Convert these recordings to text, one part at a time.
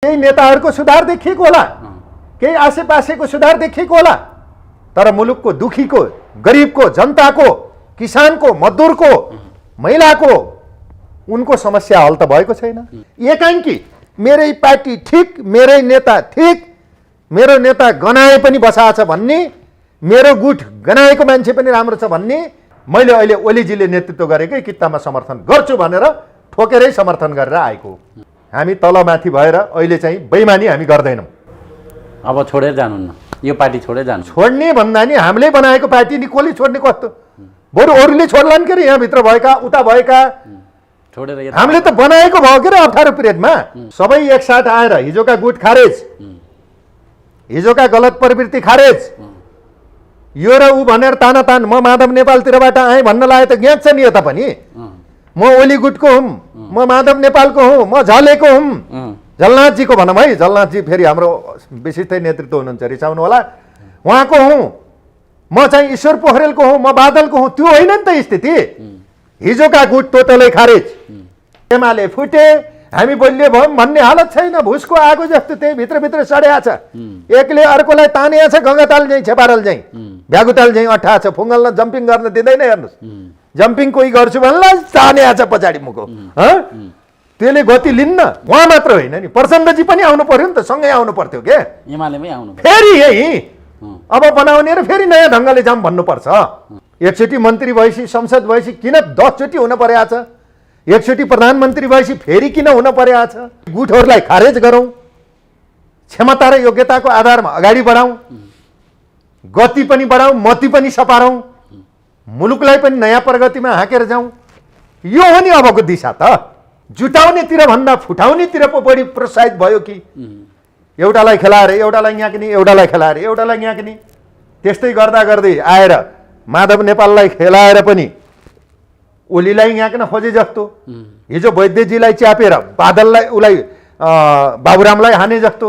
केही नेताहरूको सुधार देखिएको होला, केही आसेपासेको सुधार देखिएको होला, तर मुलुकको दुखीको, गरिबको, जनताको, किसानको, मजदुरको, महिलाको उनको समस्या हल त भएको छैन। एकाङ्की मेरै पार्टी ठिक, मेरै नेता ठिक, मेरो नेता गनाए पनि बसाछ भन्ने, मेरो गुट गनाएको मान्छे पनि राम्रो छ भन्ने, मैले अहिले ओलीजीले नेतृत्व गरेकै कित्तामा समर्थन गर्छु भनेर ठोकेरै समर्थन गरेर आएको। हामी तलमाथि भएर अहिले चाहिँ बेइमानी हामी गर्दैनौँ। अब छोडेर जानुहुन्न, यो पार्टी छोडेर जानु। छोड्ने भन्दा नि हामीले बनाएको पार्टी नि कसले छोड्ने, कस्तो बरु अरूले छोड्लान् के अरे, यहाँभित्र भएका उता भएका छोडेर। हामीले त बनाएको भयो के अरे अप्ठ्यारो पिरियडमा। सबै एकसाथ आएर हिजोका गुट खारेज, हिजोका गलत प्रवृत्ति खारेज, यो र ऊ भनेर तानातान म माधव नेपालतिरबाट आएँ भन्न लाए त ज्ञात छ नि यता पनि। म ओली गुटको हुँ, म माधव नेपालको हुँ, म झलेको हुँ, झलनाथजीको भनौँ है, झलनाथजी फेरि हाम्रो विशिष्टै नेतृत्व हुनुहुन्छ, रिसाउनु होला, उहाँको हुँ, म चाहिँ ईश्वर पोखरेलको हुँ, म बादलको हुँ। त्यो होइन नि त स्थिति। हिजोका गुट टोटलै खारेज, एमाले फुटे, हामी बलियो भयौँ भन्ने हालत छैन। भुसको आगो जस्तो त्यही भित्रभित्र सड्या छ, एकले अर्कोलाई तानिया छ, गङ्गाताल झैँ छेपारल झैँ भ्यागुताल झैँ अठा छ, फुङ्गल्न जम्पिङ गर्न दिँदैन। हेर्नुहोस्, जम्पिङ कोही गर्छु भन्ला तानिया छ पछाडि मुखो, त्यसले गति लिन्न। उहाँ मात्र होइन नि, प्रचण्डजी पनि आउनु पर्यो नि त, सँगै आउनु पर्थ्यो के, एमालेमै आउनु फेरि यही अब बनाउने र फेरि नयाँ ढङ्गले जाम भन्नुपर्छ। एकचोटि मन्त्री भएपछि, संसद भएपछि किन 10 चोटि हुन परेको छ, एकचोटि प्रधानमन्त्री भएपछि फेरि किन हुन परेको छ। गुटहरूलाई खारेज गरौँ, क्षमता र योग्यताको आधारमा अगाडि बढाउँ, गति पनि बढाउँ, मति पनि सपारौँ, मुलुकलाई पनि नयाँ प्रगतिमा हाँकेर जाउँ। यो हो नि अबको दिशा त। जुटाउनेतिर भन्दा फुटाउनेतिर पो बढी प्रोत्साहित भयो कि एउटालाई खेलाएर एउटालाई याक्ने, एउटालाई खेलाएर एउटालाई याक्ने, त्यस्तै गर्दा गर्दै आएर माधव नेपाललाई खेलाएर पनि ओलीलाई याक्न खोजे जस्तो, हिजो वैद्यजीलाई च्यापेर बादललाई उसलाई बाबुरामलाई हाने जस्तो,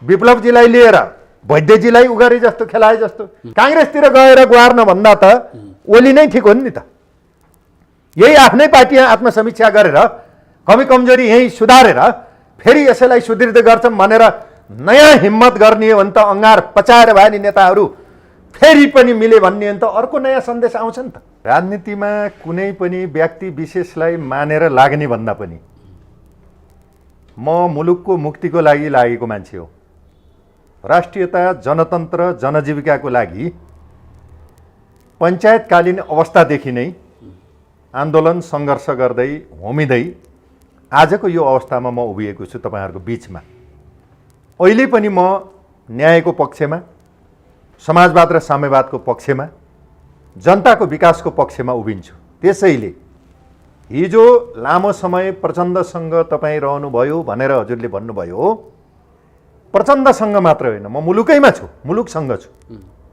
विप्लवजीलाई लिएर वैद्यजीलाई उगरे जस्तो, खेलाए जस्तो। काङ्ग्रेसतिर गएर गुहार्न भन्दा त ओली नै ठिक हो नि त। यही आफ्नै पार्टी आत्मसमीक्षा गरेर कमी कमजोरी यही सुधारेर फेरि यसैलाई सुदृढ गर्छौँ भनेर नयाँ हिम्मत गर्ने हो भने त अङ्गार पचाएर भए नि नेताहरू फेरि पनि मिले भन्ने हो भने त अर्को नयाँ सन्देश आउँछ नि त। राजनीतिमा कुनै पनि व्यक्ति विशेषलाई मानेर लाग्ने भन्दा पनि म मुलुकको मुक्तिको लागि लागेको मान्छे हो। राष्ट्रियता, जनतन्त्र, जनजीविकाको लागि पञ्चायतकालीन अवस्थादेखि नै आन्दोलन सङ्घर्ष गर्दै होमिँदै आजको यो अवस्थामा म उभिएको छु तपाईँहरूको बिचमा। अहिले पनि म न्यायको पक्षमा, समाजवाद र साम्यवादको पक्षमा, जनताको विकासको पक्षमा उभिन्छु। त्यसैले हिजो लामो समय प्रचण्डसँग तपाईँ रहनुभयो भनेर हजुरले भन्नुभयो, प्रचण्डसँग मात्र होइन, म मुलुकैमा छु, मुलुकसँग छु,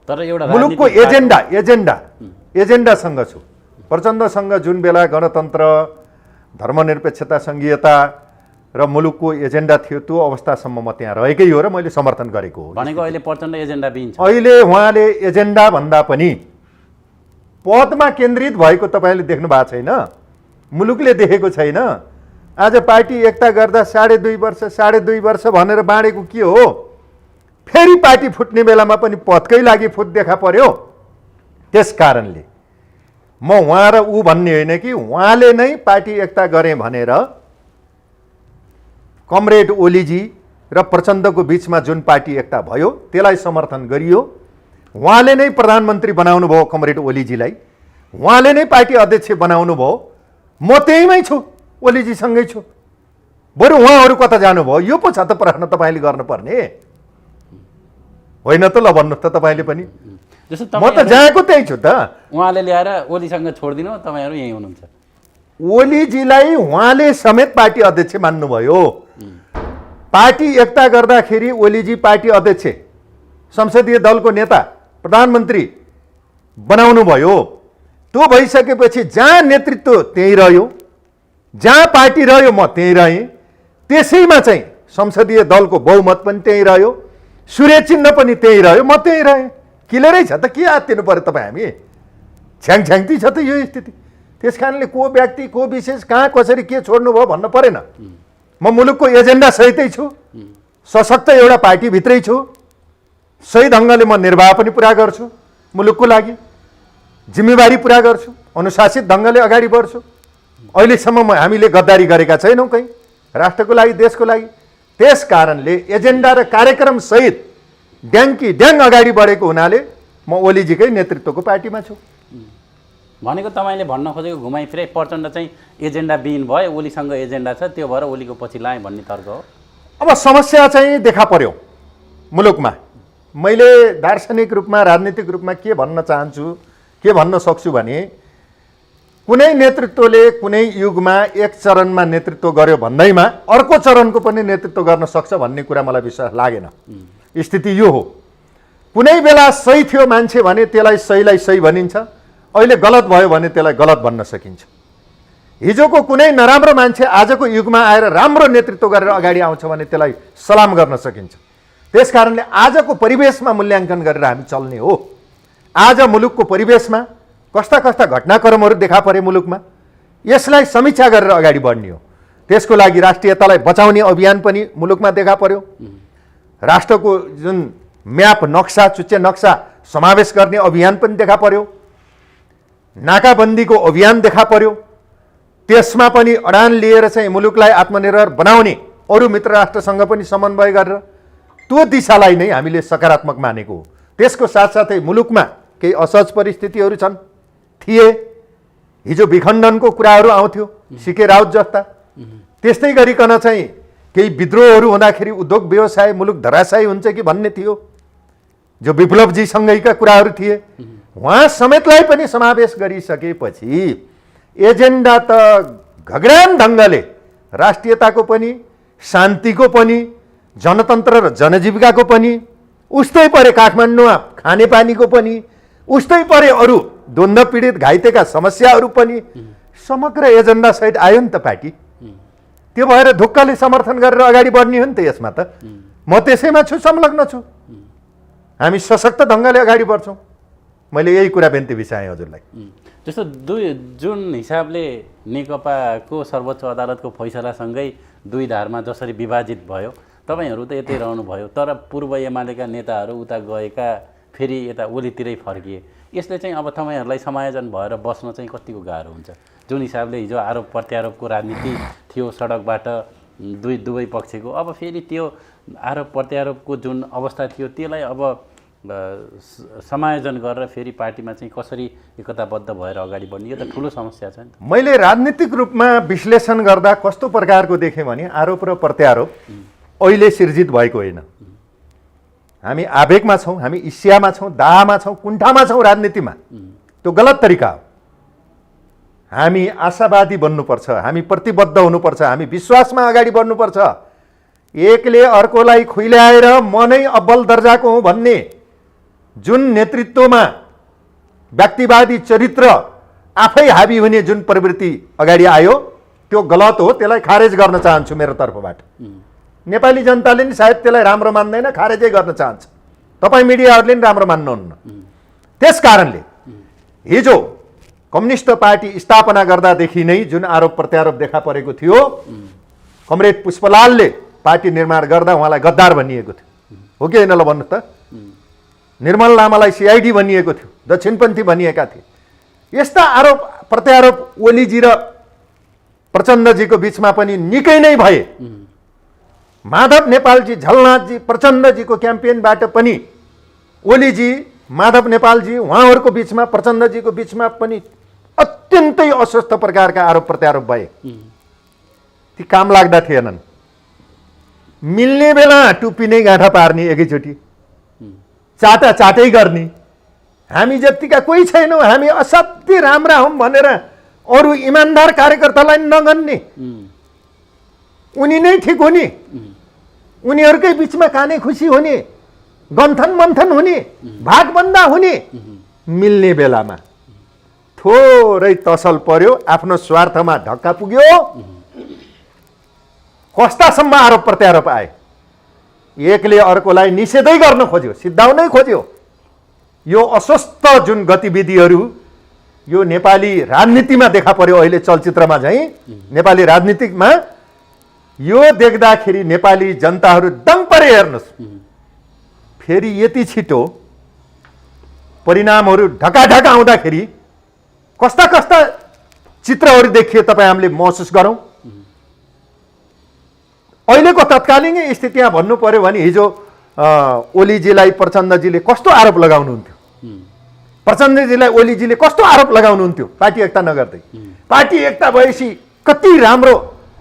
तर एउटा मुलुकको एजेन्डासँग छु। प्रचण्डसँग जुन बेला गणतन्त्र, धर्मनिरपेक्षता, सङ्घीयता र मुलुकको एजेन्डा थियो त्यो अवस्थासम्म म त्यहाँ रहेकै हो र मैले समर्थन गरेको हो। भनेको अहिले प्रचण्ड एजेन्डा बिन्छ। अहिले उहाँले एजेन्डा भन्दा पनि पदमा केन्द्रित भएको तपाईँले देख्नु भएको छैन, मुलुकले देखेको छैन। आज पार्टी एकता गर्दा 2.5 वर्ष भनेर बाँडेको के हो, फेरि पार्टी फुट्ने बेलामा पनि पदकै लागि फुट देखा पर्यो। त्यस कारणले म उहाँ र ऊ भन्ने होइन कि उहाँले नै पार्टी एकता गरे भनेर कमरेड ओलीजी र प्रचण्डको बिचमा जुन पार्टी एकता भयो त्यसलाई समर्थन गरियो। उहाँले नै प्रधानमन्त्री बनाउनु भयो कमरेड ओलीजीलाई, उहाँले नै पार्टी अध्यक्ष बनाउनु भयो। म त्यहीमै छु, ओलीजीसँगै छु। बरु उहाँहरू कता जानुभयो यो पो छ त प्रश्न तपाईँले गर्नुपर्ने होइन त। ल भन्नुहोस् त तपाईँले पनि, म त जाएको त्यही छु त। उहाँले ल्याएर ओलीसँग छोडिदिनु, तपाईँहरू यहीँ हुनुहुन्छ। ओलीजीलाई उहाँले समेत पार्टी अध्यक्ष मान्नुभयो। पार्टी एकता गर्दाखेरि ओलीजी पार्टी अध्यक्ष, संसदीय दलको नेता, प्रधानमन्त्री बनाउनु भयो। त्यो भइसकेपछि जहाँ नेतृत्व त्यही रह्यो, जहाँ पार्टी रह्यो म त्यही रहेँ। त्यसैमा चाहिँ संसदीय दलको बहुमत पनि त्यही रह्यो, सूर्य चिन्ह पनि त्यही रह्यो, म त्यही रहेँ। क्लियरै छ त, के आत्तिनु पर्यो तपाईँ? हामी छ्याङछ्याङती छ त यो स्थिति। त्यस कारणले को व्यक्ति, को विशेष, कहाँ कसरी के छोड्नु भयो भन्नु परेन। म मुलुकको एजेन्डा सहितै छु, सशक्त एउटा पार्टीभित्रै छु, सही ढङ्गले म निर्वाह पनि पुरा गर्छु, मुलुकको लागि जिम्मेवारी पुरा गर्छु, अनुशासित ढङ्गले अगाडि बढ्छु। अहिलेसम्म हामीले गद्दारी गरेका छैनौँ कहीँ, राष्ट्रको लागि, देशको लागि। त्यस कारणले एजेन्डा र कार्यक्रम सहित ड्याङ्की ड्याङ अगाडि बढेको हुनाले म ओलीजीकै नेतृत्वको पार्टीमा छु। भनेको तपाईँले भन्न खोजेको घुमाइफिराइ प्रचण्ड चाहिँ एजेन्डा विहीन भयो, ओलीसँग एजेन्डा छ, त्यो भएर ओलीको पछि लाएँ भन्ने तर्क हो। अब समस्या चाहिँ देखा पर्यो मुलुकमा। मैले दार्शनिक रूपमा, राजनीतिक रूपमा के भन्न चाहन्छु, के भन्न सक्छु भने कुनै नेतृत्वले कुनै युगमा एक चरणमा नेतृत्व गर्यो भन्दैमा अर्को चरणको पनि नेतृत्व गर्न सक्छ भन्ने कुरा मलाई विश्वास लागेन। स्थिति यो हो, कुनै बेला सही थियो मान्छे भने त्यसलाई सहीलाई सही भनिन्छ, अहिले गलत भयो भने त्यसलाई गलत भन्न सकिन्छ। हिजोको कुनै नराम्रो मान्छे आजको युगमा आएर राम्रो नेतृत्व गरेर अगाडि आउँछ भने त्यसलाई सलाम गर्न सकिन्छ। त्यस कारणले आजको परिवेशमा मूल्याङ्कन गरेर हामी चल्ने हो। आज मुलुकको परिवेशमा कस्ता कस्ता घटनाक्रमहरू देखा परे मुलुकमा, यसलाई समीक्षा गरेर अगाडि बढ्ने हो। त्यसको लागि राष्ट्रियतालाई बचाउने अभियान पनि मुलुकमा देखा पर्यो। राष्ट्रको जुन म्याप, नक्सा, चुच्चे नक्सा समावेश गर्ने अभियान पनि देखा पर्यो। नाकाबन्दीको अभियान देखा पर्यो। त्यसमा पनि अडान लिएर चाहिँ मुलुकलाई आत्मनिर्भर बनाउने अरू मित्र राष्ट्रसँग पनि समन्वय गरेर त्यो दिशालाई नै हामीले सकारात्मक मानेको हो। त्यसको साथसाथै मुलुकमा केही असहज परिस्थितिहरू छन्, थिए। हिजो विखण्डनको कुराहरू आउँथ्यो, सिके राउत जस्ता। त्यस्तै गरिकन चाहिँ केही विद्रोहहरू हुँदाखेरि उद्योग व्यवसाय मुलुक धराशायी हुन्छ कि भन्ने थियो, जो विप्लवजीसँगैका कुराहरू थिए। उहाँ समेतलाई पनि समावेश गरिसकेपछि एजेन्डा त घग्रान ढङ्गले राष्ट्रियताको पनि, शान्तिको पनि, जनतन्त्र र जनजीविकाको पनि, उस्तै परे काठमाडौँमा खानेपानीको पनि, उस्तै परे अरू द्वन्द्व पीडित घाइतेका समस्याहरू पनि समग्र एजेन्डा सहित आयो नि त पार्टी। त्यो भएर ढुक्कले समर्थन गरेर अगाडि बढ्ने हो नि त यसमा त। म त्यसैमा छु, संलग्न छु। हामी सशक्त ढङ्गले अगाडि बढ्छौँ। मैले यही कुरा बिन्ती बिसाएँ हजुरलाई। जस्तो जुन हिसाबले नेकपाको सर्वोच्च अदालतको फैसलासँगै दुई धारमा जसरी विभाजित भयो, तपाईँहरू त यतै रहनुभयो, तर पूर्व एमालेका नेताहरू उता गएका फेरि यता ओलीतिरै फर्किए। यसले चाहिँ अब तपाईँहरूलाई समायोजन भएर बस्न चाहिँ कतिको गाह्रो हुन्छ? जुन हिसाबले हिजो आरोप प्रत्यारोपको राजनीति थियो सडकबाट दुवै पक्षको, अब फेरि त्यो आरोप प्रत्यारोपको जुन अवस्था थियो त्यसलाई अब समायोजन गरेर फेरि पार्टीमा चाहिँ कसरी एकताबद्ध भएर अगाडि बढ्ने, यो त ठुलो समस्या छ नि त। मैले राजनीतिक रूपमा विश्लेषण गर्दा कस्तो प्रकारको देखेँ भने आरोप र प्रत्यारोप अहिले सिर्जित भएको होइन। हामी आवेगमा छौँ, हामी ईर्ष्यामा छौँ, दाहमा छौँ, कुण्ठामा छौँ राजनीतिमा। त्यो गलत तरिका हो। हामी आशावादी बन्नुपर्छ, हामी प्रतिबद्ध हुनुपर्छ, हामी विश्वासमा अगाडि बढ्नुपर्छ। एकले अर्कोलाई खुइल्याएर म नै अब्बल दर्जाको हुँ भन्ने जुन नेतृत्वमा व्यक्तिवादी चरित्र आफै हाबी हुने जुन प्रवृत्ति अगाडि आयो त्यो गलत हो। त्यसलाई खारेज गर्न चाहन्छु मेरो तर्फबाट। नेपाली जनताले नि सायद त्यसलाई राम्रो मान्दैन, खारेजै गर्न चाहन्छ। तपाईँ मिडियाहरूले नि राम्रो मान्नुहुन्न। त्यस कारणले हिजो कम्युनिस्ट पार्टी स्थापना गर्दादेखि नै जुन आरोप प्रत्यारोप देखा परेको थियो, कमरेड पुष्पलालले पार्टी निर्माण गर्दा उहाँलाई गद्दार भनिएको थियो, हो कि होइन? ल भन्नु त। निर्मल लामालाई सिआइडी भनिएको थियो, दक्षिणपन्थी भनिएका थिए। यस्ता आरोप प्रत्यारोप ओलीजी र प्रचण्डजीको बिचमा पनि निकै नै भए। माधव नेपालजी, झलनाथजी, प्रचण्डजीको क्याम्पेनबाट पनि ओलीजी, माधव नेपालजी, उहाँहरूको बिचमा, प्रचण्डजीको बिचमा पनि अत्यन्तै अस्वस्थ प्रकारका आरोप प्रत्यारोप भए। ती काम लाग्दा थिएनन्। मिल्ने बेला टुप्पी नै गाँठा पार्ने, एकैचोटि चाटै गर्ने। हामी जतिका कोही छैनौँ, हामी असाध्यै राम्रा हौँ भनेर अरू इमान्दार कार्यकर्तालाई नगन्ने, उनी नै ठिक हुने, उनीहरूकै बिचमा काने खुसी हुने, गन्थन मन्थन हुने, भागबन्दा हुने। मिल्ने बेलामा थोरै तसल पर्यो, आफ्नो स्वार्थमा धक्का पुग्यो, कस्तासम्म आरोप प्रत्यारोप आए। एकले अर्कोलाई निषेधै गर्न खोज्यो, सिद्धाउनै खोज्यो। यो अस्वस्थ जुन गतिविधिहरू यो नेपाली राजनीतिमा देखा पर्यो। अहिले चलचित्रमा चाहिँ नेपाली राजनीतिमा यो देख्दाखेरि नेपाली जनताहरू दङ परे हेर्नुहोस्। फेरि यति छिटो परिणामहरू ढकाढक आउँदाखेरि कस्ता कस्ता चित्रहरू देखिए तपाईँ हामीले महसुस गरौँ। अहिलेको तत्कालीन स्थिति यहाँ भन्नु पर्यो भने हिजो ओलीजीलाई प्रचण्डजीले कस्तो आरोप लगाउनुहुन्थ्यो, प्रचण्डजीलाई ओलीजीले कस्तो आरोप लगाउनुहुन्थ्यो पार्टी एकता नगर्दै। पार्टी एकता भएपछि कति राम्रो,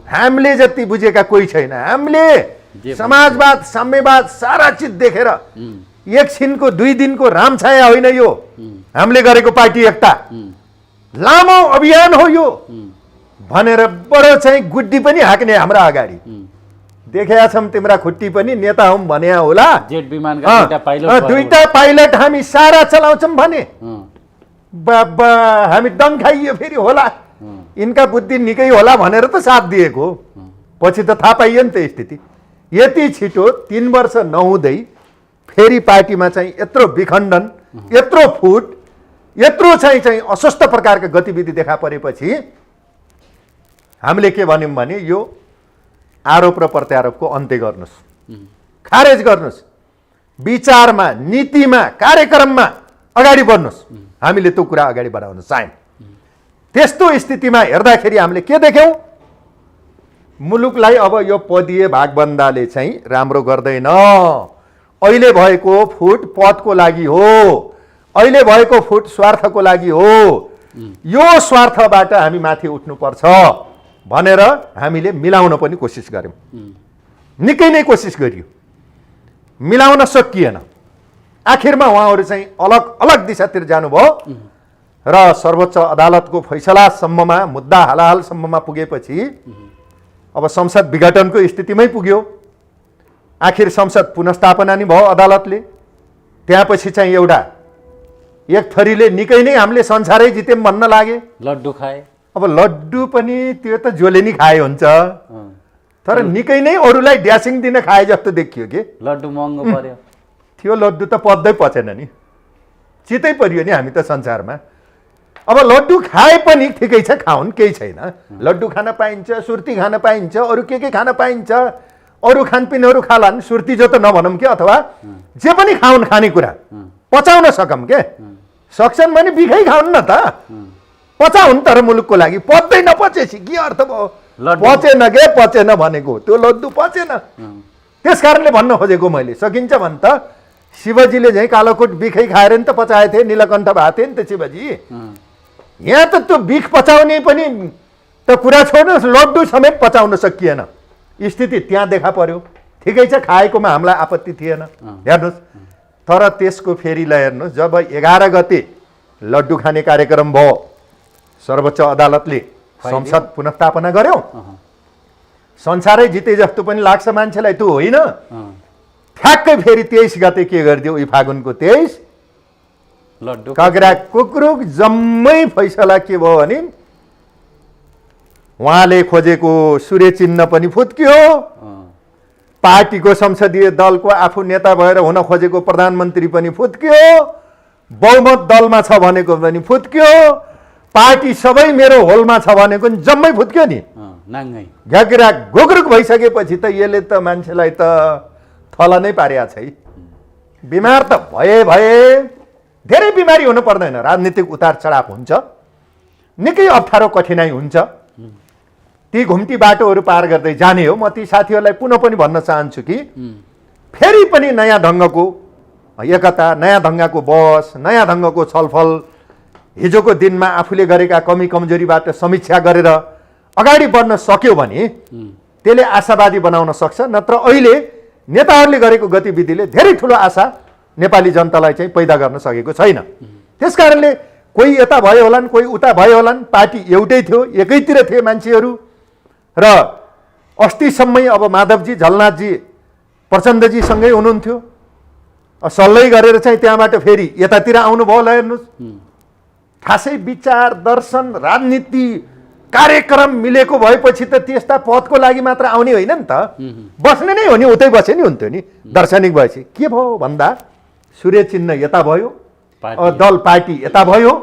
हामीले जति बुझेका कोही छैन। हामीले समाजवाद साम्यवाद सारा चिज देखेर एकछिनको 2 दिनको रामछाया होइन यो हामीले गरेको पार्टी एकता, लामो अभियान हो यो भनेर बडो चाहिँ गुड्डी पनि हाक्ने हाम्रा अगाडि देखेका छौँ। तिम्रा खुट्टी पनि नेता हौँ भने होला, जेट विमानका दुईटा पाइलट हामी सारा चलाउँछौँ भने बाबा हामी दङ खाइयो फेरि होला, यिनका बुद्धि निकै होला भनेर त साथ दिएको। पछि त थाहा पाइयो नि त स्थिति। यति छिटो 3 वर्ष नहुँदै फेरि पार्टीमा चाहिँ यत्रो विखण्डन, यत्रो फुट, यत्रो चाहिँ अस्वस्थ प्रकारका गतिविधि देखा परेपछि हामीले के भन्यौँ भने यो आरोप र प्रत्यारोपको अन्त्य गर्नुहोस्, खारेज गर्नुहोस्, विचारमा, नीतिमा, कार्यक्रममा अगाडि बढ्नुहोस्। हामीले त्यो कुरा अगाडि बढाउन चाह्यौँ। त्यस्तो स्थितिमा हेर्दाखेरि हामीले के देख्यौँ, मुलुकलाई अब यो पदीय भागबन्दाले चाहिँ राम्रो गर्दैन। अहिले भएको फुट पदको लागि हो, अहिले भएको फुट स्वार्थको लागि हो। यो स्वार्थबाट हामी माथि उठ्नुपर्छ भनेर हामीले मिलाउन पनि कोसिस गर्यौँ। निकै नै कोसिस गरियो, मिलाउन सकिएन। आखिरमा उहाँहरू चाहिँ अलग अलग दिशातिर जानुभयो र सर्वोच्च अदालतको फैसलासम्ममा, मुद्दा हालहालसम्ममा पुगेपछि अब संसद विघटनको स्थितिमै पुग्यो। आखिर संसद पुनस्थापना नि भयो अदालतले। त्यसपछि चाहिँ एउटा एक थरीले निकै नै हामीले संसारै जित्यौँ भन्न लागे। लड्डु खाए। अब लड्डु पनि त्यो त जसले नि खाए हुन्छ, तर निकै नै अरूलाई ड्यासिङ दिन खाए जस्तो देखियो कि लड्डु महँगो पर्यो। त्यो लड्डु त पच्दै पचेन नि, चितै परियो नि हामी त संसारमा। अब लड्डु खाए पनि ठिकै छ, खाउन्, केही छैन। लड्डु खान पाइन्छ, सुर्ती खान पाइन्छ, अरू के खान पाइन्छ, अरू खानपिनहरू खालान्, सुर्ती जो त नभनौँ कि, अथवा जे पनि खाउन् खानेकुरा पचाउन सकौँ के, सक्छन् भने बिखै खाउन् न त, पचाउन्। तर मुलुकको लागि पच्दै नपचेपछि के अर्थ भयो? पचेन के, पचेन भनेको त्यो लड्डु पचेन। त्यस कारणले भन्न खोजेको मैले, सकिन्छ भने त शिवजीले चाहिँ कालोकोट बिखै खाएर नि त पचाए थिए, नीलकण्ठ भएको थिए नि त शिवजी। यहाँ त त्यो बिख पचाउने पनि त कुरा छोड्नुहोस्, लड्डु समेत पचाउन सकिएन। स्थिति त्यहाँ देखा पर्यो। ठिकै छ, खाएकोमा हामीलाई आपत्ति थिएन, हेर्नुहोस्। तर त्यसको फेरि ल हेर्नुहोस्, जब 11 गते लड्डु खाने कार्यक्रम भयो, सर्वोच्च अदालतले संसद पुनस्थापना गर्यो, संसारै जिते जस्तो पनि लाग्छ मान्छेलाई, त्यो होइन। ठ्याक्कै फेरि 23 गते के गरिदियो, यी फागुनको 23 लड्डु कागरा कुक्रुक जम्मै फैसला के भयो भने उहाँले खोजेको सूर्य चिन्ह पनि फुत्कियो, पार्टीको संसदीय दलको आफू नेता भएर हुन खोजेको प्रधानमन्त्री पनि फुत्कियो, बहुमत दलमा छ भनेको पनि फुत्कियो, पार्टी सबै मेरो होलमा छ भनेको नि जम्मै फुत्क्यो नि। घ्यागिरा घुग्रुक भइसकेपछि त यसले त मान्छेलाई त थला नै पारेको छ है। बिमार त भए धेरै बिमारी हुनु पर्दैन, राजनीतिक उतार चढाव हुन्छ, निकै अप्ठ्यारो कठिनाइ हुन्छ। ती घुम्ती बाटोहरू पार गर्दै जाने हो। म ती साथीहरूलाई पुनः पनि भन्न चाहन्छु कि फेरि पनि नयाँ ढङ्गको एकता, नयाँ ढङ्गको बहस, नयाँ ढङ्गको छलफल, हिजोको दिनमा आफूले गरेका कमी कमजोरीबाट समीक्षा गरेर अगाडि बढ्न सक्यो भने त्यसले आशावादी बनाउन सक्छ। नत्र अहिले नेताहरूले गरेको गतिविधिले धेरै ठुलो आशा नेपाली जनतालाई चाहिँ पैदा गर्न सकेको छैन। त्यस कारणले कोही यता भयो होलान्, कोही उता भयो होलान्, पार्टी एउटै थियो, एकैतिर थिए मान्छेहरू। र अस्तिसम्मै अब माधवजी, झलनाथजी प्रचण्डजीसँगै हुनुहुन्थ्यो, सल्लाह गरेर चाहिँ त्यहाँबाट फेरि यतातिर आउनुभयो। ल हेर्नुहोस्, खासै विचार, दर्शन, राजनीति, कार्यक्रम मिलेको भएपछि त त्यस्ता पदको लागि मात्र आउने होइन नि त, बस्ने नै हो नि, उतै बसे नि हुन्थ्यो नि। दार्शनिक भएपछि के भयो भन्दा सूर्य चिन्ह यता भयो, दल पार्टी यता भयो,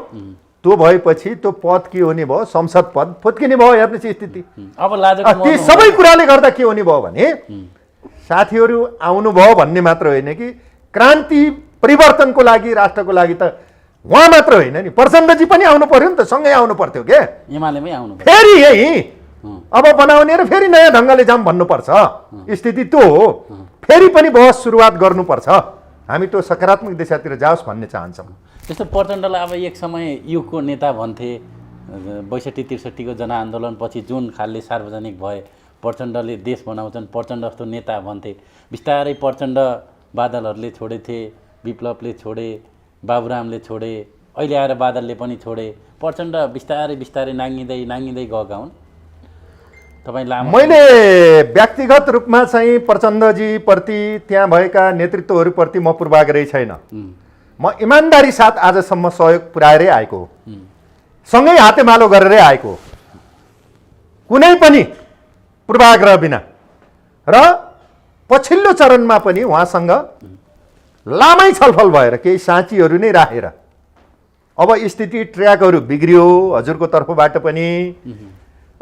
त्यो भएपछि त्यो पद के हुने भयो, संसद पद फुत्किने भयो। हेर्नुहोस् स्थिति। अब लाजको ती सबै कुराले गर्दा के हुने भयो भने साथीहरू आउनुभयो भन्ने मात्र होइन कि क्रान्ति परिवर्तनको लागि, राष्ट्रको लागि त उहाँ मात्र होइन नि, प्रचण्डजी पनि आउनु पर्यो नि त, सँगै आउनु पर्थ्यो के। एमालेमै आउनु फेरि यही अब बनाउने र फेरि नयाँ ढङ्गले जाम भन्नुपर्छ, स्थिति त्यो हो। फेरि पनि बहस सुरुवात गर्नुपर्छ। हामी त्यो सकारात्मक दिशातिर जाओस् भन्ने चाहन्छौँ। त्यस्तो प्रचण्डलाई अब एक समय युगको नेता भन्थे। ६२-६३को जनआन्दोलनपछि जुन खालले सार्वजनिक भए, प्रचण्डले देश बनाउँछन्, प्रचण्ड जस्तो नेता भन्थे। बिस्तारै प्रचण्ड बादलहरूले छोडेथे, विप्लवले छोडे, बाबुरामले छोडे, अहिले आएर बादलले पनि छोडे। प्रचण्ड बिस्तारै बिस्तारै नाङ्गिँदै गएका हुन्। तपाईँ लामो मैले व्यक्तिगत रूपमा चाहिँ प्रचण्डजीप्रति, त्यहाँ भएका नेतृत्वहरूप्रति म पूर्वाग्रही छैन। म इमान्दारी साथ आजसम्म सहयोग पुर्याएरै आएको हो, सँगै हातेमालो गरेरै आएको हो, कुनै पनि पूर्वाग्रह बिना। र पछिल्लो चरणमा पनि उहाँसँग लामै छलफल भएर केही साँचीहरू नै राखेर अब स्थिति ट्र्याकहरू बिग्रियो हजुरको तर्फबाट पनि।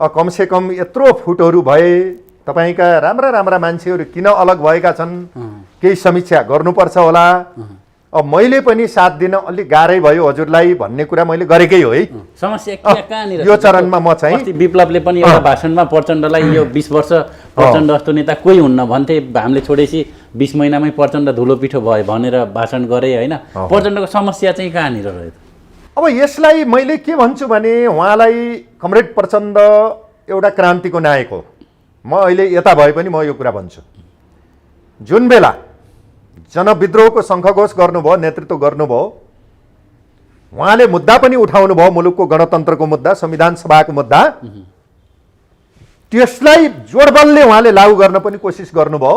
कमसेकम यत्रो फुटहरू भए, तपाईँका राम्रा राम्रा मान्छेहरू किन अलग भएका छन्, केही समीक्षा गर्नुपर्छ होला। अब मैले पनि साथ दिन अलिक गाह्रै भयो हजुरलाई भन्ने कुरा मैले गरेकै हो है। समस्या कहाँनिर यो चरणमा म चाहिँ विप्लवले पनि एउटा भाषणमा प्रचण्डलाई यो 20 वर्ष प्रचण्ड जस्तो नेता कोही हुन्न भन्थे, हामीले छोडेपछि 20 महिनामै प्रचण्ड धुलो पिठो भयो भनेर भाषण गरे होइन। प्रचण्डको समस्या चाहिँ कहाँनिर रह्यो? अब यसलाई मैले के भन्छु भने उहाँलाई कमरेड प्रचण्ड एउटा क्रान्तिको नायक हो। म अहिले यता भए पनि म यो कुरा भन्छु, जुन बेला जनविद्रोहको शङ्खघोष गर्नुभयो, नेतृत्व गर्नुभयो, उहाँले मुद्दा पनि उठाउनु भयो, मुलुकको गणतन्त्रको मुद्दा, संविधान सभाको मुद्दा। त्यसलाई जोडबलले उहाँले लागू गर्न पनि कोसिस गर्नुभयो।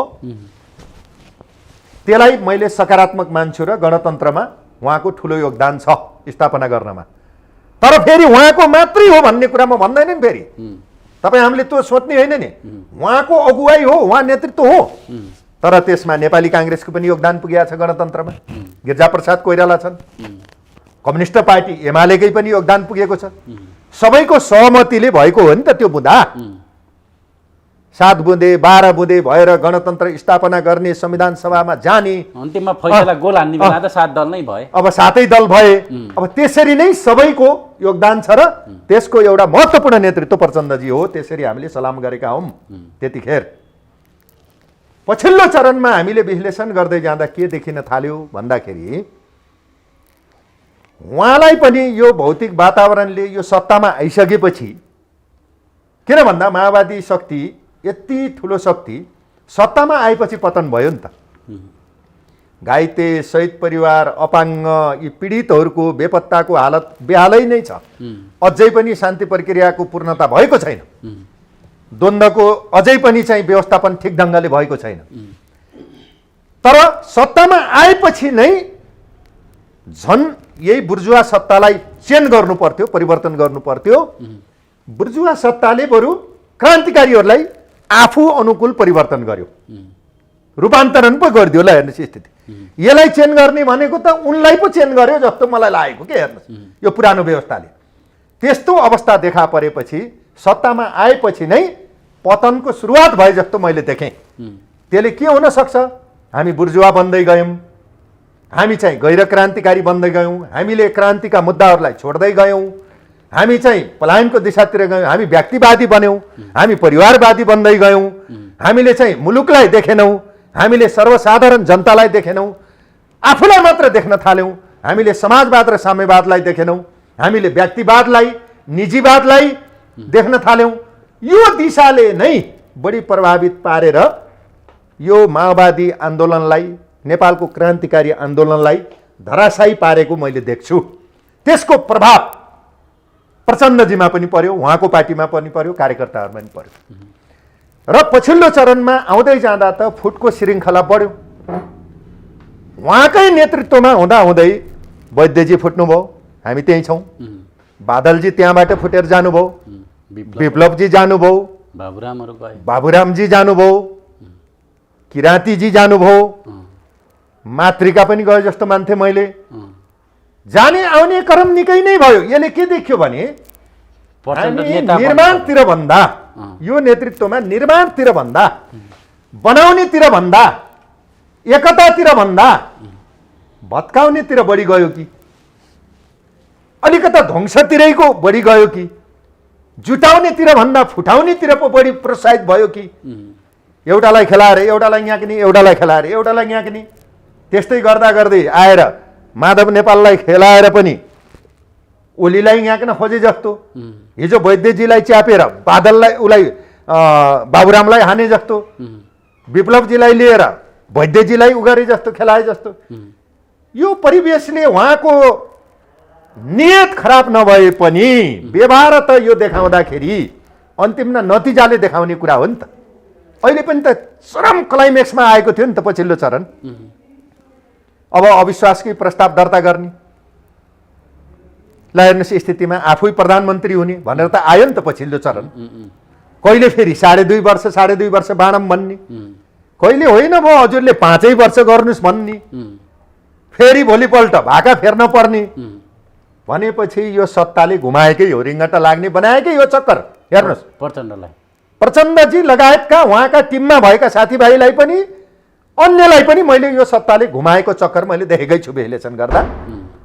त्यसलाई मैले सकारात्मक मान्छु र गणतन्त्रमा उहाँको ठुलो योगदान छ स्थापना गर्नमा। तर फेरि उहाँको मात्रै हो भन्ने कुरा म भन्दैन नि। फेरि तपाईँ हामीले त्यो सोच्ने होइन नि, उहाँको अगुवाई हो, उहाँ नेतृत्व हो, तर त्यसमा नेपाली काङ्ग्रेसको पनि योगदान पुगेको छ गणतन्त्रमा। गिरिजाप्रसाद कोइराला छन्, कम्युनिस्ट पार्टी एमालेकै पनि योगदान पुगेको छ। सबैको सहमतिले भएको हो नि त त्यो मुद्दा। 7 बुँदे 12 बुँदे भएर गणतन्त्र स्थापना गर्ने, संविधान सभामा जाने, अन्तिममा फैसला गोल हान्ने बेला त 7 दल नै भए। अब 7 दल भए। अब त्यसरी नै सबैको योगदान छ र त्यसको एउटा महत्त्वपूर्ण नेतृत्व प्रचण्डजी हो। त्यसरी हामीले सलाम गरेका हौँ। त्यतिखेर पछिल्लो चरणमा हामीले विश्लेषण गर्दै जाँदा के देखिन थाल्यो भन्दाखेरि उहाँलाई पनि यो भौतिक वातावरणले यो सत्तामा आइसकेपछि, किन भन्दा माओवादी शक्ति यति ठुलो शक्ति सत्तामा आएपछि पतन भयो नि त। घाइते, शहीद परिवार, अपाङ्ग, यी पीडितहरूको बेपत्ताको हालत बेहालै नै छ। अझै पनि शान्ति प्रक्रियाको पूर्णता भएको छैन। द्वन्द्वको अझै पनि चाहिँ व्यवस्थापन ठिक ढङ्गले भएको छैन। तर सत्तामा आएपछि नै झन् यही बुर्जुवा सत्तालाई चेन्ज गर्नु पर्थ्यो, परिवर्तन गर्नु पर्थ्यो। बुर्जुवा सत्ताले बरु क्रान्तिकारीहरूलाई आफू अनुकूल परिवर्तन गर्यो, रूपान्तरण पो गरिदियो। ल हेर्नुहोस् स्थिति, यसलाई चेन्ज गर्ने भनेको त उनलाई पो चेन्ज गर्यो जस्तो मलाई लागेको के। हेर्नुहोस् यो पुरानो व्यवस्थाले त्यस्तो अवस्था देखा परेपछि सत्तामा आएपछि नै पतनको सुरुवात भए जस्तो मैले देखेँ। त्यसले के हुन सक्छ, हामी बुर्जुवा बन्दै गयौँ, हामी चाहिँ गैर क्रान्तिकारी बन्दै गयौँ, हामीले क्रान्तिका मुद्दाहरूलाई छोड्दै गयौँ, हामी चाहिँ पलायनको दिशातिर गयौँ, हामी व्यक्तिवादी बन्यौँ, हामी परिवारवादी बन्दै गयौँ, हामीले चाहिँ मुलुकलाई देखेनौँ, हामीले सर्वसाधारण जनतालाई देखेनौँ, आफूलाई मात्र देख्न थाल्यौँ, हामीले समाजवाद र साम्यवादलाई देखेनौँ, हामीले व्यक्तिवादलाई, निजीवादलाई देख्न थाल्यौँ। यो दिशाले नै बढी प्रभावित पारेर यो माओवादी आन्दोलनलाई, नेपालको क्रान्तिकारी आन्दोलनलाई धराशायी पारेको मैले देख्छु। त्यसको प्रभाव प्रचण्डजीमा पनि पर्यो, उहाँको पार्टीमा पनि पर्यो, कार्यकर्ताहरूमा पनि पर्यो। र पछिल्लो चरणमा आउँदै जाँदा त फुटको श्रृङ्खला बढ्यो। उहाँकै नेतृत्वमा हुँदाहुँदै वैद्यजी फुट्नुभयो, हामी त्यहीँ छौँ। बादलजी त्यहाँबाट फुटेर जानुभयो, विप्लवजी जानुभयो, बाबुरामजी जानुभयो, किराँतीजी जानुभयो, मातृका पनि गयो जस्तो मान्थेँ मैले। जाने आउने क्रम निकै नै भयो। यसले के देख्यो भने प्रचण्ड हामी नेता निर्माणतिर भन्दा यो नेतृत्वमा निर्माणतिर भन्दा बनाउनेतिर भन्दा एकतातिर भन्दा भत्काउनेतिर बढी गयो कि अलिकता ध्वंसतिरैको बढी गयो कि जुटाउनेतिर भन्दा फुटाउनेतिर पो बढी प्रोत्साहित भयो कि एउटालाई खेलाएर एउटालाई याक्ने एउटालाई खेलाएर एउटालाई याक्ने त्यस्तै गर्दा गर्दै आएर माधव नेपाललाई खेलाएर पनि ओलीलाई याक्न खोजे जस्तो हिजो वैद्यजीलाई च्यापेर बादललाई उसलाई बाबुरामलाई हाने जस्तो विप्लवजीलाई लिएर वैद्यजीलाई उगरे जस्तो खेलाए जस्तो यो परिवेशले उहाँको नियत खराब नभए पनि व्यवहार त यो देखाउँदाखेरि अन्तिममा नतिजाले देखाउने कुरा हो नि त। अहिले पनि त चरम क्लाइमेक्समा आएको थियो नि त पछिल्लो चरण। अब अविश्वासकै प्रस्ताव दर्ता गर्ने ल हेर्नुहोस् स्थितिमा आफै प्रधानमन्त्री हुने भनेर त आयो नि त पछिल्लो चरण। कहिले फेरि 2.5 वर्ष बाँडम भन्ने, कहिले होइन भयो हजुरले 5 वर्ष गर्नुहोस् भन्ने, फेरि भोलिपल्ट भाका फेर्न पर्ने भनेपछि यो सत्ताले घुमाएकै हो, रिङ्गटा लाग्ने बनाएकै हो चक्कर। हेर्नुहोस् प्रचण्डलाई प्रचण्डजी लगायतका उहाँका टिममा भएका साथीभाइलाई पनि अन्यलाई पनि मैले यो सत्ताले घुमाएको चक्कर मैले देखेकै छु विश्लेषण गर्दा।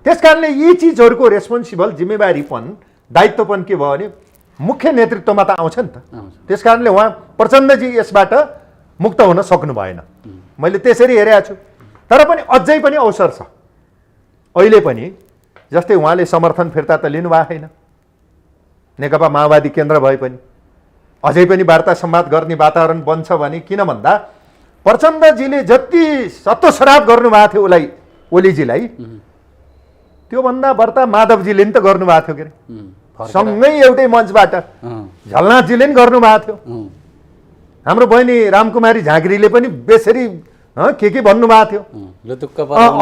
त्यसकारणले यी चिजहरूको रेस्पोन्सिबल जिम्मेवारीपन दायित्वपन के भयो भने मुख्य नेतृत्वमा त आउँछ नि त। त्यसकारणले उहाँ प्रचण्डजी यसबाट मुक्त हुन सक्नु भएन, मैले त्यसरी हेरेको छु। तर पनि अझै पनि अवसर छ अहिले पनि। जस्तै उहाँले समर्थन फिर्ता त लिनुभएको छैन, नेकपा माओवादी केन्द्र भए पनि अझै पनि वार्ता संवाद गर्ने वातावरण बन्छ भने किन भन्दा प्रचण्डजीले जति सत्तोसराप गर्नुभएको थियो उसलाई ओलीजीलाई त्योभन्दा बढ्ता माधवजीले नि त गर्नुभएको थियो के अरे सँगै एउटै मञ्चबाट झलनाथजीले नि गर्नुभएको थियो। हाम्रो बहिनी रामकुमारी झाँक्रीले पनि बेसरी के भन्नुभएको थियो,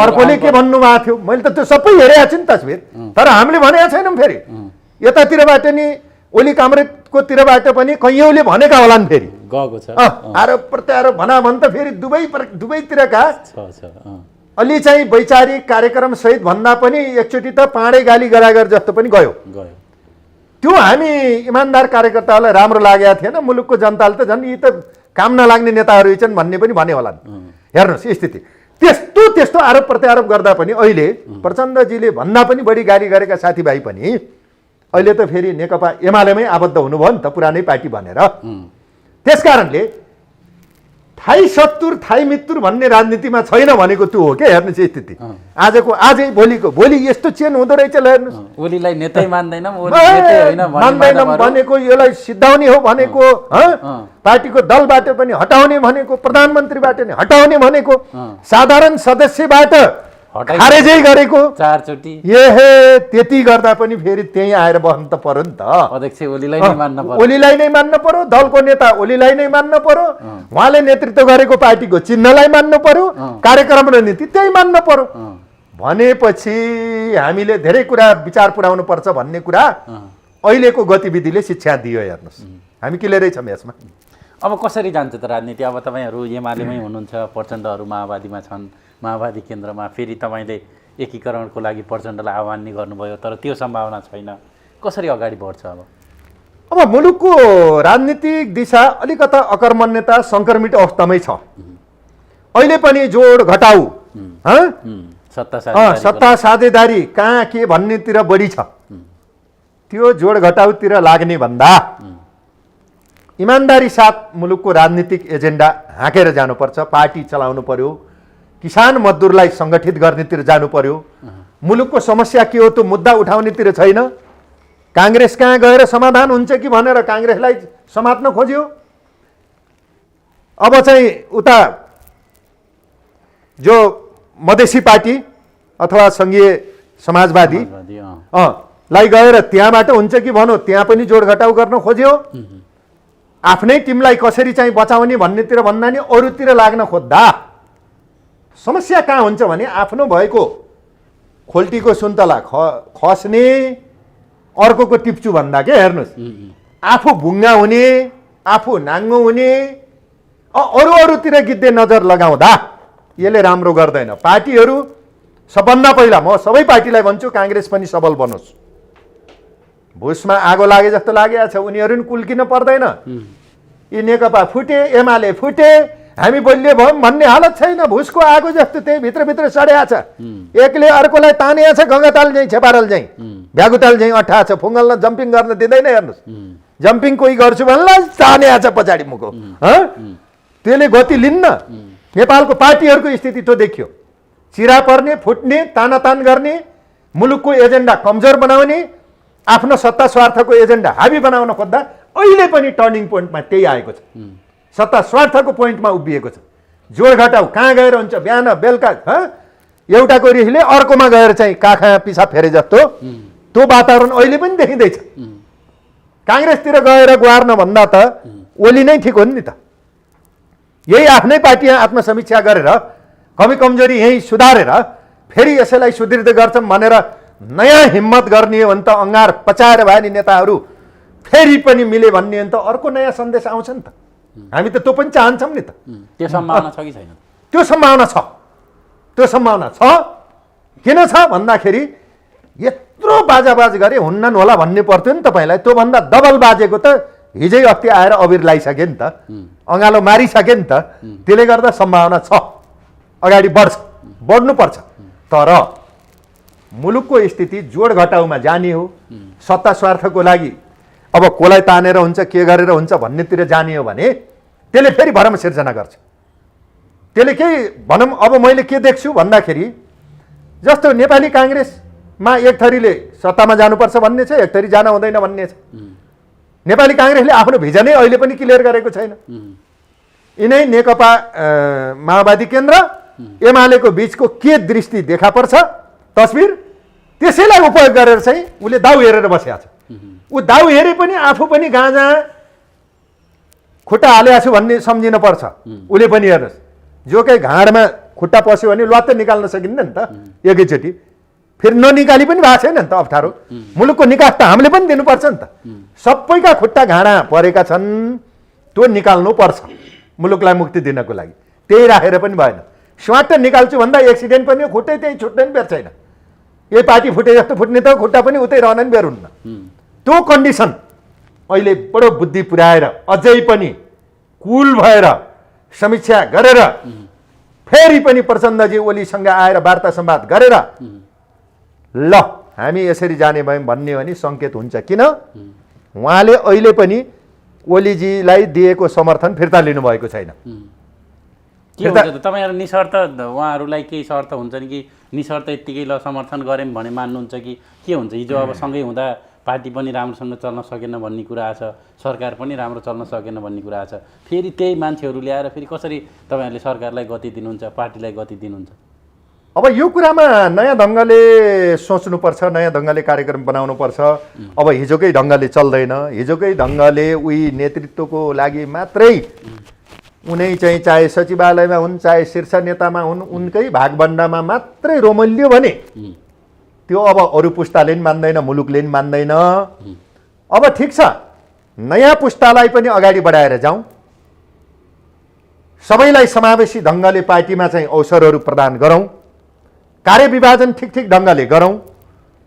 अर्कोले के भन्नुभएको थियो, मैले त त्यो सबै हेरेको छु नि तस्बिर। तर हामीले भनेका छैनौँ। फेरि यतातिरबाट नि ओली कामरेजको तिरबाट पनि कैयौँले भनेका होलान्, फेरि गएको छ आरोप प्रत्यारोप भना भन् त फेरि दुवैतिरका अलि चाहिँ वैचारिक कार्यक्रम सहित भन्दा पनि एकचोटि त पाँडै गाली गरागर जस्तो पनि गयो। त्यो हामी इमान्दार कार्यकर्ताहरूलाई राम्रो लागेको थिएन। मुलुकको जनताले त झन् यी त काम नलाग्ने नेताहरू छन् भन्ने पनि भने होलान्। हेर्नुहोस् स्थिति त्यस्तो आरोप प्रत्यारोप गर्दा पनि अहिले प्रचण्डजीले भन्दा पनि बढी गाली गरेका साथीभाइ पनि अहिले त फेरि नेकपा एमालेमै आबद्ध हुनुभयो नि त, पुरानै पार्टी भनेर। त्यसकारणले थाई सत्तुर थाई मित्तुर भन्ने राजनीतिमा छैन भनेको त्यो हो क्या। हेर्नुहोस् स्थिति आजै भोलि यस्तो चेन हुँदो रहेछ। ल हेर्नुहोस् ओलीलाई नेतै मान्दैनौँ भनेको यसलाई सिद्धाउने हो भनेको, पार्टीको दलबाट पनि हटाउने भनेको, प्रधानमन्त्रीबाट नि हटाउने भनेको, साधारण सदस्यबाट खारेजै गरेको 4 चोटि। त्यति गर्दा पनि फेरि त्यही आएर बस्नु त पर्यो नि त। अध्यक्ष ओलीलाई नै मान्न पर्यो, ओलीलाई नै मान्न पर्यो, दलको नेता ओलीलाई नै मान्न पर्यो, उहाँले नेतृत्व गरेको पार्टीको चिन्हलाई मान्न पर्यो, कार्यक्रम र नीति त्यही मान्न पर्यो भनेपछि हामीले धेरै कुरा विचार पुर्याउनु पर्छ भन्ने कुरा अहिलेको गतिविधिले शिक्षा दियो। हेर्नुहोस् हामी क्लियरै छौँ यसमा। अब कसरी जान्छ त राजनीति? अब तपाईँहरू एमालेमै हुनुहुन्छ, प्रचण्डहरू माओवादीमा छन्, माओवादी केन्द्रमा फेरि तपाईँले एकीकरणको लागि प्रचण्डलाई आह्वान नै गर्नुभयो, तर त्यो सम्भावना छैन। कसरी अगाडि बढ्छ अब? मुलुकको राजनीतिक दिशा अलिकता अकर्मण्यता सङ्क्रमित अवस्थामै छ। अहिले पनि जोड घटाउ सत्ता साझेदारी कहाँ के भन्नेतिर बढी छ। त्यो जोड घटाउतिर लाग्ने भन्दा इमान्दारी साथ मुलुकको राजनीतिक एजेन्डा हाँकेर जानुपर्छ। पार्टी चलाउनु पर्यो, किसान मजदुरलाई सङ्गठित गर्नेतिर जानु पर्यो। मुलुकको समस्या के हो त्यो मुद्दा उठाउनेतिर छैन। काङ्ग्रेस कहाँ गएर समाधान हुन्छ कि भनेर काङ्ग्रेसलाई समात्न खोज्यो। अब चाहिँ उता जो मधेसी पार्टी अथवा सङ्घीय समाजवादी लाई गएर त्यहाँबाट हुन्छ कि भनौँ त्यहाँ पनि जोड घटाउ गर्न खोज्यो। आफ्नै टिमलाई कसरी चाहिँ बचाउने भन्नेतिर भन्दा नि अरूतिर लाग्न खोज्दा समस्या कहाँ हुन्छ भने आफ्नो भएको खोल्टीको सुन्तला खस्ने, अर्कोको टिप्चु भन्दा के। हेर्नुहोस् आफू भुङ्गा हुने, आफू नाङ्गो हुने, अरूतिर गिद्धे नजर लगाउँदा यसले राम्रो गर्दैन। पार्टीहरू सबभन्दा पहिला म सबै पार्टीलाई भन्छु काङ्ग्रेस पनि सबल बनोस्। भुसमा आगो लागे जस्तो लागेको छ, उनीहरू पनि कुल्किन पर्दैन। यी नेकपा फुटे, एमाले फुटे, हामी बलियो भयौँ भन्ने हालत छैन। भुसको आगो जस्तो त्यही भित्रभित्र सड्या छ। एकले अर्कोलाई तानिया छ, गङ्गाताल झैँ छेपारल झैँ भ्यागुताल झैँ अठा छ। फुङ्गल्न जम्पिङ गर्न दिँदैन। हेर्नुहोस्, जम्पिङ कोही गर्छु भन्नलाई तानिया छ पछाडि मुखो। त्यसले गति लिन्न। नेपालको पार्टीहरूको स्थिति त्यो देखियो। चिरा पर्ने, फुट्ने, तानातान गर्ने, मुलुकको एजेन्डा कमजोर बनाउने, आफ्नो सत्ता स्वार्थको एजेन्डा हाबी बनाउन खोज्दा अहिले पनि टर्निङ पोइन्टमा त्यही आएको छ। सत्ता स्वार्थको पोइन्टमा उभिएको छ। जोड घटाउ कहाँ गएर हुन्छ, बिहान बेलुका एउटाको रिसले अर्कोमा गएर चाहिँ काखा पिसाब फेरे जस्तो त्यो वातावरण अहिले पनि देखिँदैछ। काङ्ग्रेसतिर गएर गुहार्न भन्दा त ओली नै ठिक हो नि त। यही आफ्नै पार्टी आत्मसमीक्षा गरेर कमी कमजोरी यही सुधारेर फेरि यसैलाई सुदृढ गर्छौँ भनेर नयाँ हिम्मत गर्ने हो भने त अङ्गार पचाएर भए नि नेताहरू फेरि पनि मिले भन्ने हो भने त अर्को नयाँ सन्देश आउँछ नि त। हामी त त्यो पनि चाहन्छौँ नि त। त्यो सम्भावना छ कि छैन? त्यो सम्भावना छ। त्यो सम्भावना छ। किन छ भन्दाखेरि यत्रो बाजाबाज गरे हुन्न होला भन्ने पर्थ्यो नि तपाईँलाई। त्योभन्दा डबल बाजेको त हिजै अस्ति आएर अबिर लगाइसक्यो नि त, अँगालो मारिसक्यो नि त। त्यसले गर्दा सम्भावना छ, अगाडि बढ्छ, बढ्नुपर्छ। तर मुलुकको स्थिति जोड घटाउमा जाने हो, सत्ता स्वार्थको लागि अब कसलाई तानेर हुन्छ, के गरेर हुन्छ भन्नेतिर जाने हो भने त्यसले फेरि भरम सिर्जना गर्छ। त्यसले केही भनौँ अब मैले के देख्छु भन्दाखेरि जस्तो नेपाली काङ्ग्रेसमा एक थरीले सत्तामा जानुपर्छ भन्ने छ, एक थरी जान हुँदैन भन्ने छ। नेपाली काङ्ग्रेसले आफ्नो भिजनै अहिले पनि क्लियर गरेको छैन। यिनै नेकपा माओवादी केन्द्र एमालेको बिचको के दृष्टि देखा पर्छ तस्बिर, त्यसैलाई उपयोग गरेर चाहिँ उसले दाउ हेरेर बसेको छ। ऊ दाउ हेरे पनि आफू पनि गाँजा खुट्टा हालेको छु भन्ने सम्झिन पर्छ। उसले पनि हेर्नुहोस्, जोकै घाँडमा खुट्टा पस्यो भने लत्त निकाल्न सकिन्न नि त एकैचोटि। फेरि ननिकाली पनि भएको छैन नि त अप्ठ्यारो। मुलुकको निकास त हामीले पनि दिनुपर्छ नि त। सबैका खुट्टा घाँडा परेका छन्, त्यो निकाल्नु पर्छ मुलुकलाई मुक्ति दिनको लागि। त्यही राखेर पनि भएन। स्वाट निकाल्छु भन्दा एक्सिडेन्ट पनि हो, खुट्टै त्यही छुट्ने पनि बेर छैन। यही पार्टी फुटे जस्तो फुट्ने त खुट्टा पनि उतै रहन पनि बेर हुन्न। त्यो कन्डिसन अहिले बडो बुद्धि पुर्याएर अझै पनि कुल भएर समीक्षा गरेर फेरि पनि प्रचण्डजी ओलीसँग आएर वार्ता संवाद गरेर ल हामी यसरी जाने भयौँ भन्ने हो भने सङ्केत हुन्छ। किन उहाँले अहिले पनि ओलीजीलाई दिएको समर्थन फिर्ता लिनुभएको छैन। के हुन्छ त तपाईँहरू निशर्त उहाँहरूलाई केही शर्त हुन्छ नि कि निशर्त यत्तिकै ल समर्थन गऱ्यौँ भने मान्नुहुन्छ कि के हुन्छ? हिजो अब सँगै हुँदा पार्टी पनि राम्रोसँग चल्न सकेन भन्ने कुरा छ, सरकार पनि राम्रो चल्न सकेन भन्ने कुरा छ। फेरि त्यही मान्छेहरू ल्याएर फेरि कसरी तपाईँहरूले सरकारलाई गति दिनुहुन्छ, पार्टीलाई गति दिनुहुन्छ? अब यो कुरामा नयाँ ढङ्गले सोच्नुपर्छ, नयाँ ढङ्गले कार्यक्रम बनाउनुपर्छ। अब हिजोकै ढङ्गले चल्दैन। हिजोकै ढङ्गले उही नेतृत्वको लागि मात्रै उनै चाहिँ चाहे सचिवालयमा हुन् चाहे शीर्ष नेतामा हुन् उनकै भागभण्डामा मात्रै रोमल्यो भने त्यो अब अरू पुस्ताले पनि मान्दैन, मुलुकले पनि मान्दैन। अब ठिक छ, नयाँ पुस्तालाई पनि अगाडि बढाएर जाउँ, सबैलाई समावेशी ढङ्गले पार्टीमा चाहिँ अवसरहरू प्रदान गरौँ, कार्यविभाजन ठिक ठिक ढङ्गले गरौँ,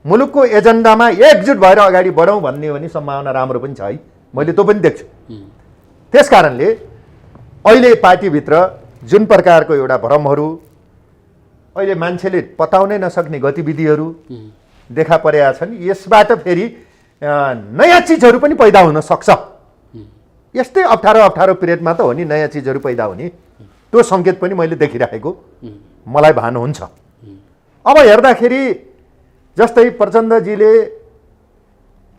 मुलुकको एजेन्डामा एकजुट भएर अगाडि बढौँ भन्ने हो भने सम्भावना राम्रो पनि छ है। मैले त्यो पनि देख्छु। त्यस कारणले अहिले पार्टीभित्र जुन प्रकारको एउटा भ्रमहरू, अहिले मान्छेले पताउनै नसक्ने गतिविधिहरू देखा परेका छन्, यसबाट फेरि नयाँ चिजहरू पनि पैदा हुन सक्छ। यस्तै अप्ठ्यारो पिरियडमा त हो नि नयाँ चिजहरू पैदा हुने। त्यो सङ्केत पनि मैले देखिराखेको मलाई भान हुन्छ। अब हेर्दाखेरि जस्तै प्रचण्डजीले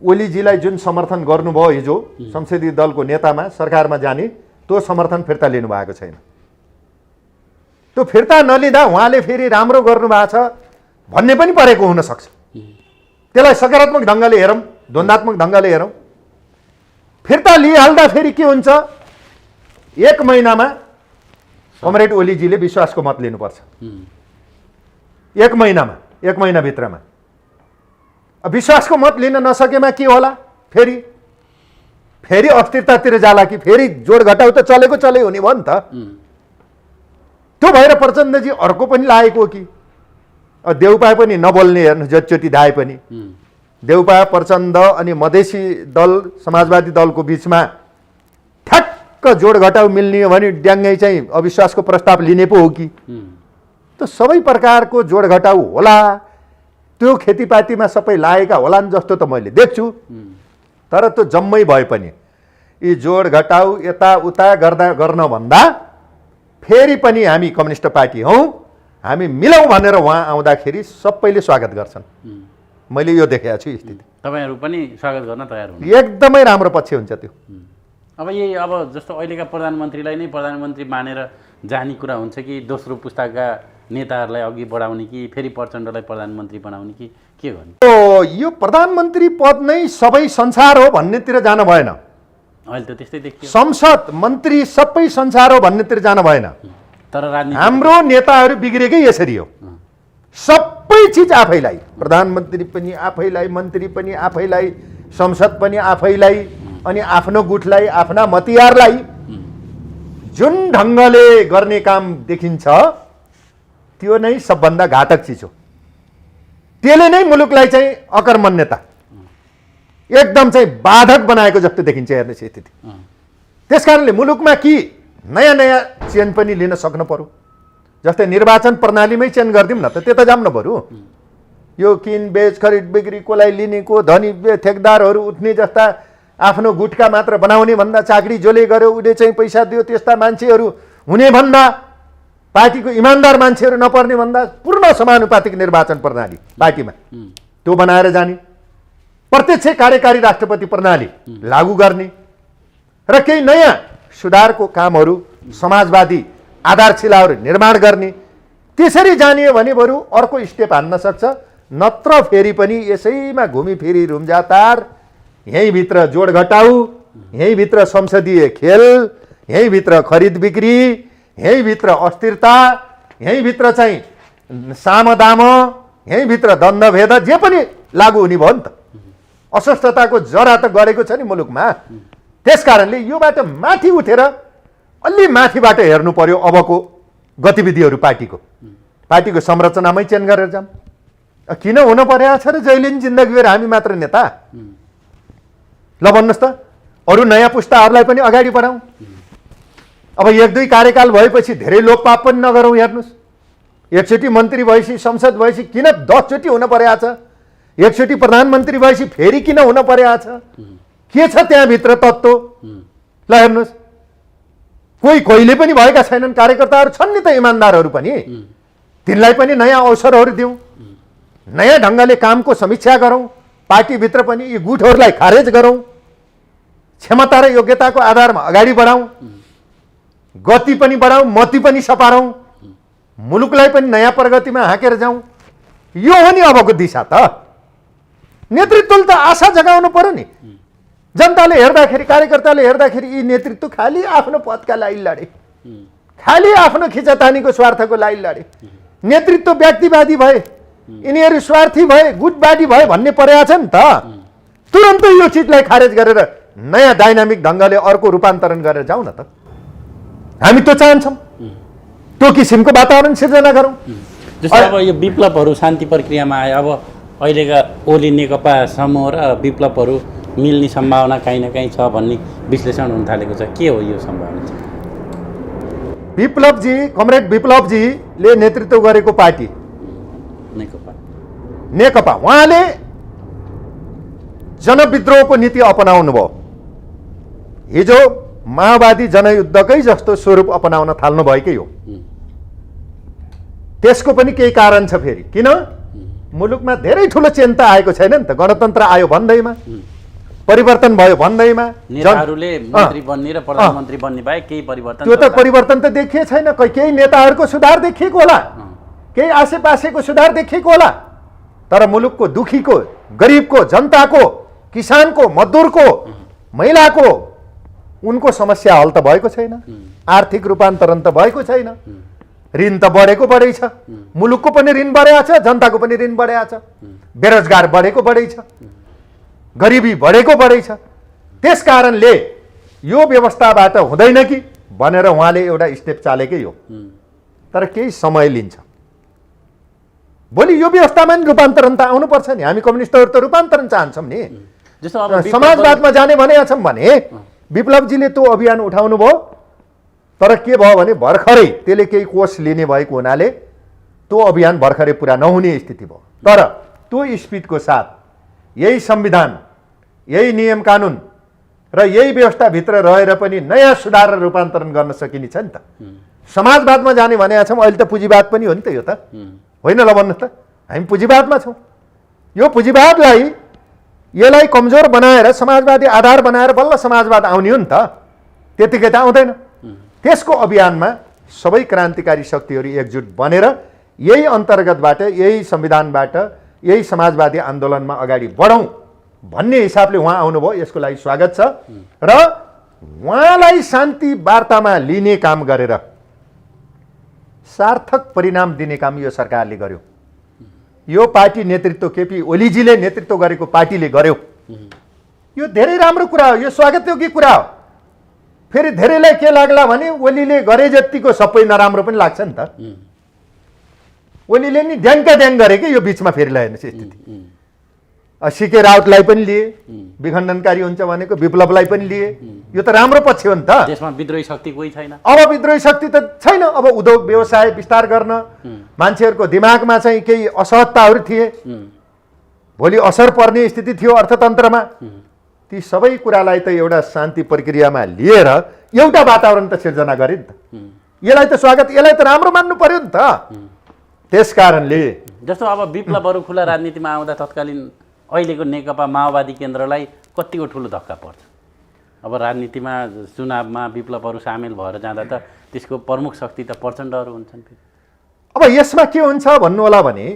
ओलीजीलाई जुन समर्थन गर्नुभयो हिजो संसदीय दलको नेतामा सरकारमा जाने, त्यो समर्थन फिर्ता लिनुभएको छैन। त्यो फिर्ता नलिँदा उहाँले फेरि राम्रो गर्नुभएको छ भन्ने पनि परेको हुनसक्छ। त्यसलाई सकारात्मक ढङ्गले हेरौँ, द्वन्द्वात्मक ढङ्गले हेरौँ। फिर्ता लिइहाल्दा फेरि के हुन्छ, एक महिनामा कमरेड ओलीजीले विश्वासको मत लिनुपर्छ। एक महिनामा, एक महिनाभित्रमा विश्वासको मत लिन नसकेमा के होला? फेरि अस्थिरतातिर जाला कि फेरि जोड घटाउ त चलेको चलै हुने भयो नि त। त्यो भएर प्रचण्डजी अर्को पनि लागेको हो कि देउपा पनि नबोल्ने हेर्नु जतिचोटि धाए पनि देउपा प्रचण्ड अनि मधेसी दल समाजवादी दलको बिचमा ठ्याक्क जोड घटाउ मिल्ने हो भने ड्याङ्गै चाहिँ अविश्वासको प्रस्ताव लिने पो हो कि त सबै प्रकारको जोड घटाउ होला त्यो खेतीपातीमा सबै लागेका होलान् जस्तो त मैले देख्छु तर त्यो जम्मै भए पनि यी जोड घटाउ यताउता गर्न भन्दा फेरि पनि हामी कम्युनिस्ट पार्टी हौँ हामी मिलाउँ भनेर उहाँ आउँदाखेरि सबैले स्वागत गर्छन् मैले यो देखेको छु स्थिति तपाईँहरू पनि स्वागत गर्न तयार हुनु एकदमै राम्रो पक्ष हुन्छ त्यो अब यही अब जस्तो अहिलेका प्रधानमन्त्रीलाई नै प्रधानमन्त्री मानेर जाने कुरा हुन्छ कि दोस्रो पुस्ताका नेताहरूलाई अघि बढाउने कि फेरि प्रचण्डलाई प्रधानमन्त्री बनाउने कि के गर्ने यो प्रधानमन्त्री पद नै सबै संसार हो भन्नेतिर जान भएन अहिले त त्यस्तै देखियो संसद मन्त्री सबै संसार हो भन्नेतिर जान भएन तर राजनीति हाम्रो नेताहरू बिग्रेकै यसरी हो सबै चिज आफैलाई प्रधानमन्त्री पनि आफैलाई मन्त्री पनि आफैलाई संसद पनि आफैलाई अनि आफ्नो गुटलाई आफ्ना मतियारलाई जुन ढङ्गले गर्ने काम देखिन्छ त्यो नै सबभन्दा घातक चिज हो त्यसले नै मुलुकलाई चाहिँ अकर्मण्यता एकदम चाहिँ बाधक बनाएको जस्तो देखिन्छ हेर्नुहोस् स्थिति त्यसकारणले मुलुकमा कि नयाँ नयाँ चेन पनि लिन सक्नु पर्यो जस्तै निर्वाचन प्रणालीमै चेन गरिदिउँ न त त्यता जाऊँ न बरु यो किन बेच खरिद बिक्री कसलाई लिने को धनी ठेकदारहरू उठ्ने जस्ता आफ्नो गुटका मात्र बनाउने भन्दा चाकरी जसले गर्यो उसले चाहिँ पैसा दियो त्यस्ता मान्छेहरू हुने भन्दा पार्टीको इमान्दार मान्छेहरू नपर्ने भन्दा पूर्ण समानुपातिक निर्वाचन प्रणाली पार्टीमा त्यो बनाएर जाने प्रत्यक्ष कार्यकारी राष्ट्रपति प्रणाली लागू गर्ने र केही नयाँ सुधारको कामहरू समाजवादी आधारशिलाहरू निर्माण गर्ने त्यसरी जाने भने बरु अर्को स्टेप हान्न सक्छ नत्र फेरि पनि यसैमा घुमिफिरी रुम्जातार यहीँभित्र जोड घटाउ यहीँभित्र संसदीय खेल यहीँभित्र खरिद बिक्री यहीँभित्र अस्थिरता यहीँभित्र चाहिँ सामदाम यहीँभित्र द्वन्द्वभेद जे पनि लागू हुने भयो नि त अस्वस्थताको जरा त गढेको छ नि मुलुकमा त्यसकारणले योबाट माथि उठेर अलि माथिबाट हेर्नु पर्यो अबको गतिविधिहरू पार्टीको संरचनामै चेन्ज गरेर जाऊँ किन हुन परेको छ र जहिले नि जिन्दगीभर हामी मात्र नेता ल भन्नुहोस् त अरू नयाँ पुस्ताहरूलाई पनि अगाडि बढाउँ अब एक दुई कार्यकाल भएपछि धेरै लोकपाप पनि नगरौँ हेर्नुहोस् एकचोटि मन्त्री भएपछि संसद भएपछि किन 10 चोटि हुन परेको छ एकचोटि प्रधानमन्त्री भएपछि फेरि किन हुन परेको छ के छ त्यहाँभित्र तत्त्व ल हेर्नुहोस् कोही कहिले पनि भएका छैनन् कार्यकर्ताहरू छन् नि त इमान्दारहरू पनि तिनलाई पनि नयाँ अवसरहरू दिउँ नयाँ ढङ्गले कामको समीक्षा गरौँ पार्टीभित्र पनि यी गुटहरूलाई खारेज गरौँ क्षमता र योग्यताको आधारमा अगाडि बढाउँ गति पनि बढाउँ मति पनि सपारौँ मुलुकलाई पनि नयाँ प्रगतिमा हाँकेर जाउँ यो हो नि अबको दिशा त नेतृत्वले त आशा जगाउनु पर्यो नि जनताले हेर्दाखेरि कार्यकर्ताले हेर्दाखेरि यी नेतृत्व खालि आफ्नो पदका लागि लडे खालि आफ्नो खिचातानीको स्वार्थको लागि लडे नेतृत्व व्यक्तिवादी भए यिनीहरू स्वार्थी भए गुटवादी भए भन्ने परेको छ नि त तुरन्तै यो चिजलाई खारेज गरेर नयाँ डाइनामिक ढङ्गले अर्को रूपान्तरण गरेर जाउँ न त हामी त्यो चाहन्छौँ त्यो किसिमको वातावरण सिर्जना गरौँ जस्तो अब यो विप्लवहरू शान्ति प्रक्रियामा आए अब अहिलेका ओली नेकपा समूह र विप्लवहरू मिल्ने सम्भावना काहीँ न काहीँ छ भन्ने विश्लेषण हुन थालेको छ के हो यो सम्भावना विप्लवजी कमरेड विप्लवजीले नेतृत्व गरेको पार्टी नेकपा उहाँले जनविद्रोहको नीति अपनाउनु भयो हिजो माओवादी जनयुद्धकै जस्तो स्वरूप अपनाउन थाल्नु भएकै हो त्यसको पनि केही कारण छ फेरि किन मुलुकमा धेरै ठुलो चेन त आएको छैन नि त गणतन्त्र आयो भन्दैमा परिवर्तन भयो भन्दैमा नेताहरूले मन्त्री बन्ने र प्रधानमन्त्री बन्ने बाहेक केही परिवर्तन त्यो त परिवर्तन त देखिए छैन केही नेताहरूको सुधार देखिएको होला केही आसेपासेको सुधार देखिएको होला तर मुलुकको दुखीको गरिबको जनताको किसानको मजदुरको महिलाको उनको समस्या हल त भएको छैन आर्थिक रूपान्तरण त भएको छैन ऋण त बढेको बढै छ मुलुकको पनि ऋण बढेको छ जनताको पनि ऋण बढेको छ बेरोजगार बढेको बढै छ गरिबी बढेको बढै छ त्यसकारणले यो व्यवस्थाबाट हुँदैन कि भनेर उहाँले एउटा स्टेप चालेकै हो तर केही समय लिन्छ भोलि यो व्यवस्थामा नि रूपान्तरण त आउनुपर्छ नि। हामी कम्युनिस्टहरू त रूपान्तरण चाहन्छौँ नि। जस्तो अब समाजवादमा जाने भनेका छौँ भने विप्लवजीले त्यो अभियान उठाउनु भयो, तर के भयो भने भर्खरै त्यसले केही कोष लिने भएको हुनाले त्यो अभियान भर्खरै पुरा नहुने स्थिति भयो। तर त्यो स्पिडको साथ यही संविधान, यही नियम कानुन र यही व्यवस्थाभित्र रहेर पनि नयाँ सुधार र रूपान्तरण गर्न सकिनेछ नि त। समाजवादमा जाने भनेका छौँ, अहिले त पुँजीवाद पनि हो नि त यो त, होइन ल भन्नुहोस् त। हामी पुँजीवादमा छौँ। यो पुँजीवादलाई यसलाई कमजोर बनाएर समाजवादी आधार बनाएर बल्ल समाजवाद आउने हो नि त, त्यतिकै त आउँदैन। त्यसको अभियानमा सबै क्रान्तिकारी शक्तिहरू एकजुट बनेर यही अन्तर्गतबाट, यही संविधानबाट, यही समाजवादी आन्दोलनमा अगाडि बढौँ भन्ने हिसाबले उहाँ आउनुभयो। यसको लागि स्वागत छ र उहाँलाई शान्ति वार्तामा लिने काम गरेर सार्थक परिणाम दिने काम यो सरकारले गर्यो। यो पार्टी नेतृत्व केपी ओलीजीले नेतृत्व गरेको पार्टीले गर्यो। यो धेरै राम्रो कुरा हो, यो स्वागतयोग्य कुरा हो। फेरि धेरैलाई के लाग्ला भने ओलीले गरे जतिको सबै नराम्रो पनि लाग्छ नि त। ओलीले नि ड्याङ्का ड्याङ गरे कि यो बिचमा फेरि हेर्नुहोस् स्थिति। सिके राउतलाई पनि लिए, विखण्डनकारी हुन्छ भनेको विप्लवलाई पनि लिए। यो त राम्रो पक्ष हो नि त। त्यसमा विद्रोही शक्ति कोही छैन। अब विद्रोही शक्ति त छैन। अब उद्योग व्यवसाय विस्तार गर्न मान्छेहरूको दिमागमा चाहिँ केही असहजताहरू थिए, भोलि असर पर्ने स्थिति थियो अर्थतन्त्रमा। ती सबै कुरालाई त एउटा शान्ति प्रक्रियामा लिएर एउटा वातावरण त सिर्जना गरे नि त। यसलाई त स्वागत, यसलाई त राम्रो मान्नु पर्यो नि त। त्यस कारणले जस्तो अब विप्लवहरू खुला राजनीतिमा आउँदा तत्कालीन अहिलेको नेकपा माओवादी केन्द्रलाई कतिको ठुलो धक्का पर्छ। अब राजनीतिमा चुनावमा विप्लवहरू सामेल भएर जाँदा त त्यसको प्रमुख शक्ति त प्रचण्डहरू हुन्छन्। अब यसमा के हुन्छ भन्नु होला भने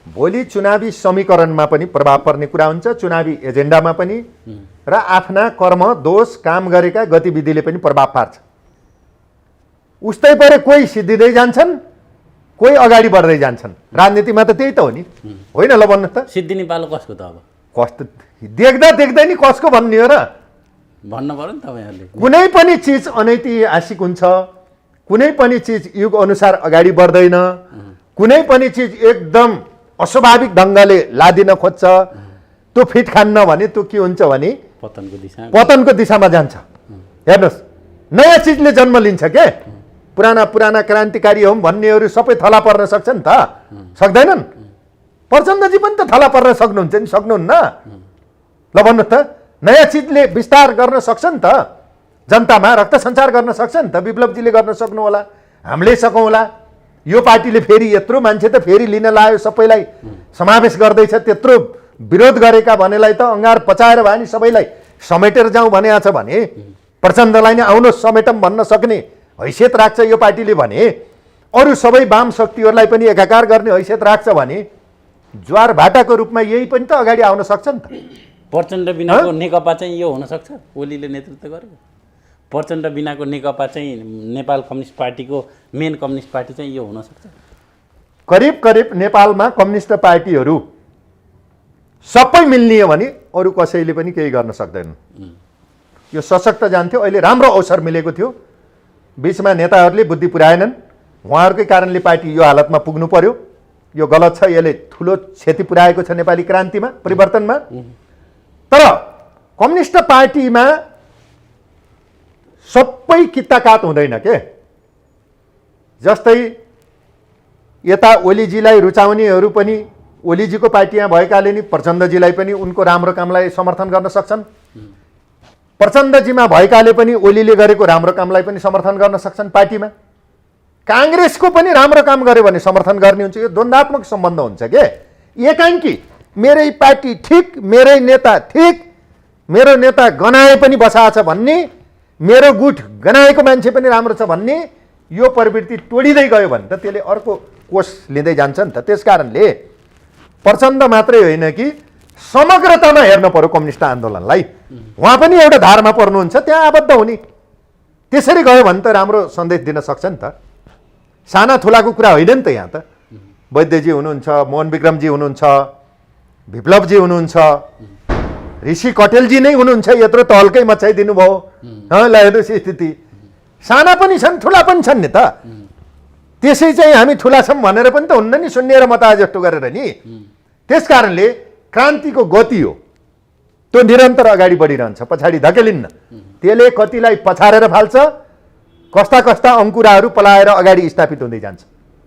भोलि चुनावी समीकरणमा पनि प्रभाव पर्ने कुरा हुन्छ, चुनावी एजेन्डामा पनि, र आफ्ना कर्म दोष काम गरेका गतिविधिले पनि प्रभाव पार्छ। उस्तै परे कोही सिद्धिँदै जान्छन्, कोही अगाडि बढ्दै जान्छन्। राजनीतिमा त त्यही त हो नि, होइन ल भन्नुहोस् त। सिद्धिने पालो कसको त अब? कस्तो देख्दा देख्दै नि कसको भन्ने हो र? भन्नु पर्यो नि तपाईँहरूले। कुनै पनि चिज अनैतिहासिक हुन्छ, कुनै पनि चिज युग अनुसार अगाडि बढ्दैन, कुनै पनि चिज एकदम अस्वाभाविक ढङ्गले लादिन खोज्छ, त्यो फिट खान्न भने त्यो के हुन्छ भने पतनको दिशामा जान्छ। हेर्नुहोस्, नयाँ चिजले जन्म लिन्छ के। पुराना पुराना क्रान्तिकारी हौँ भन्नेहरू सबै थला पर्न सक्छ नि त? सक्दैनन्। प्रचण्डजी पनि त थला पर्न सक्नुहुन्छ नि, सक्नुहुन्न? ल भन्नुहोस् त। नयाँ चिजले विस्तार गर्न सक्छ नि त, जनतामा रक्त सञ्चार गर्न सक्छ नि त। विप्लवजीले गर्न सक्नु होला, हामीले सकौँला। यो पार्टीले फेरि यत्रो मान्छे त फेरि लिन लायो, सबैलाई समावेश गर्दैछ। त्यत्रो विरोध गरेका भनेलाई त अँगार पचाएर भए नि सबैलाई समेटेर जाउँ भनेको छ भने प्रचण्डलाई नै आउनुहोस् समेटम भन्न सक्ने हैसियत राख्छ यो पार्टीले भने, अरू सबै वाम शक्तिहरूलाई पनि एकाकार गर्ने हैसियत राख्छ भने ज्वार भाटाको रूपमा यही पनि त अगाडि आउन सक्छ नि त। प्रचण्ड बिनाको नेकपा चाहिँ यो हुनसक्छ? ओलीले नेतृत्व गरेको प्रचण्ड बिनाको नेकपा चाहिँ नेपाल कम्युनिस्ट पार्टीको मेन कम्युनिस्ट पार्टी चाहिँ यो हुनसक्छ? करिब करिब नेपालमा कम्युनिस्ट पार्टीहरू सबै मिल्ने हो भने अरू कसैले पनि केही गर्न सक्दैनन्। यो सशक्त जान्थ्यो। अहिले राम्रो अवसर मिलेको थियो, बिचमा नेताहरूले बुद्धि पुर्याएनन्, उहाँहरूकै कारणले पार्टी यो हालतमा पुग्नु पर्यो। यो गलत छ, यसले ठुलो क्षति पुर्याएको छ नेपाली क्रान्तिमा, परिवर्तनमा। तर कम्युनिस्ट पार्टीमा सबै कित्ताकात हुँदैन के। जस्तै यता ओलीजीलाई रुचाउनेहरू पनि ओलीजीको पार्टीमा भएकाले नि प्रचण्डजीलाई पनि उनको राम्रो कामलाई समर्थन गर्न सक्छन्, प्रचण्डजीमा भएकाले पनि ओलीले गरेको राम्रो कामलाई पनि समर्थन गर्न सक्छन् पार्टीमा। काङ्ग्रेसको पनि राम्रो काम गर्यो भने समर्थन गर्ने हुन्छ। यो द्वन्द्वात्मक सम्बन्ध हुन्छ के। एकाङ्की मेरै पार्टी ठिक, मेरै नेता ठिक, मेरो नेता गनाए पनि बसाछ भन्ने, मेरो गुट गनाएको मान्छे पनि राम्रो छ भन्ने यो प्रवृत्ति तोडिँदै गयो भने त त्यसले अर्को कोष लिँदै जान्छ नि त। त्यसकारणले प्रचण्ड मात्रै होइन कि समग्रतामा हेर्न पर्यो कम्युनिस्ट आन्दोलनलाई। उहाँ पनि एउटा धारमा पर्नुहुन्छ, त्यहाँ आबद्ध हुने। त्यसरी गयो भने त राम्रो सन्देश दिन सक्छ नि त। साना ठुलाको कुरा होइन नि त। यहाँ त वैद्यजी हुनुहुन्छ, मोहन विक्रमजी हुनुहुन्छ, विप्लवजी हुनुहुन्छ, ऋषि कटेलजी नै हुनुहुन्छ। यत्रो तहल्कै मचाइदिनु भयो। ल हेर्नुहोस् स्थिति। साना पनि छन्, ठुला पनि छन् नि त। त्यसै चाहिँ हामी ठुला छौँ भनेर पनि त हुन्न नि, सुन्निएर मताए जस्तो गरेर नि। त्यस कारणले क्रान्तिको गति हो त्यो निरन्तर अगाडि बढिरहन्छ, पछाडि धकेलिन्न। त्यसले कतिलाई पछारेर फाल्छ, कस्ता कस्ता अङ्कुराहरू पलाएर अगाडि स्थापित हुँदै जान्छ।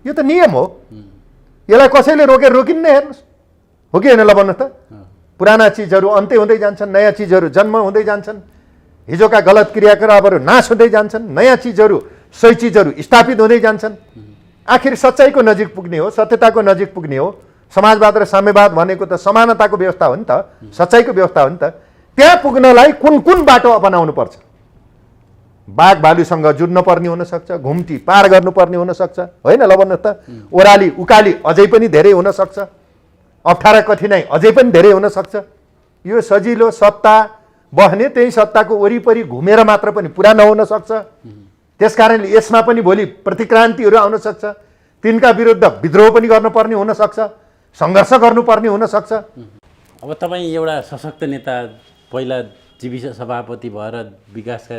यो त नियम हो, यसलाई कसैले रोकेर रोकिन्न। हेर्नुहोस्, हो कि होइन? ल भन्नुहोस् त। पुराना चिजहरू अन्त्य हुँदै जान्छन्, नयाँ चिजहरू जन्म हुँदै जान्छन्, हिजोका गलत क्रियाकलापहरू नाश हुँदै जान्छन्, नयाँ चिजहरू सही चिजहरू स्थापित हुँदै जान्छन्। आखिर सच्चाइको नजिक पुग्ने हो, सत्यताको नजिक पुग्ने हो। समाजवाद र साम्यवाद भनेको त समानताको व्यवस्था हो नि त, सच्चाइको व्यवस्था हो नि त। त्यहाँ पुग्नलाई कुन कुन बाटो अपनाउनु पर्छ? बाघ भालुसँग जुझ्न पर्ने हुनसक्छ, घुम्ती पार गर्नुपर्ने हुनसक्छ, होइन? ल भन्नुहोस् त। ओह्राली उकाली अझै पनि धेरै हुनसक्छ, अप्ठ्यारा कठिनाइ अझै पनि धेरै हुनसक्छ। यो सजिलो सत्ता बहने त्यही सत्ताको वरिपरि घुमेर मात्र पनि पुरा नहुन सक्छ। त्यसकारणले यसमा पनि भोलि प्रतिक्रान्तिहरू आउन सक्छ, तिनका विरुद्ध विद्रोह पनि गर्नुपर्ने हुनसक्छ, सङ्घर्ष गर्नुपर्ने हुनसक्छ। अब तपाईँ एउटा सशक्त नेता, पहिला जीविका सभापति भएर विकासका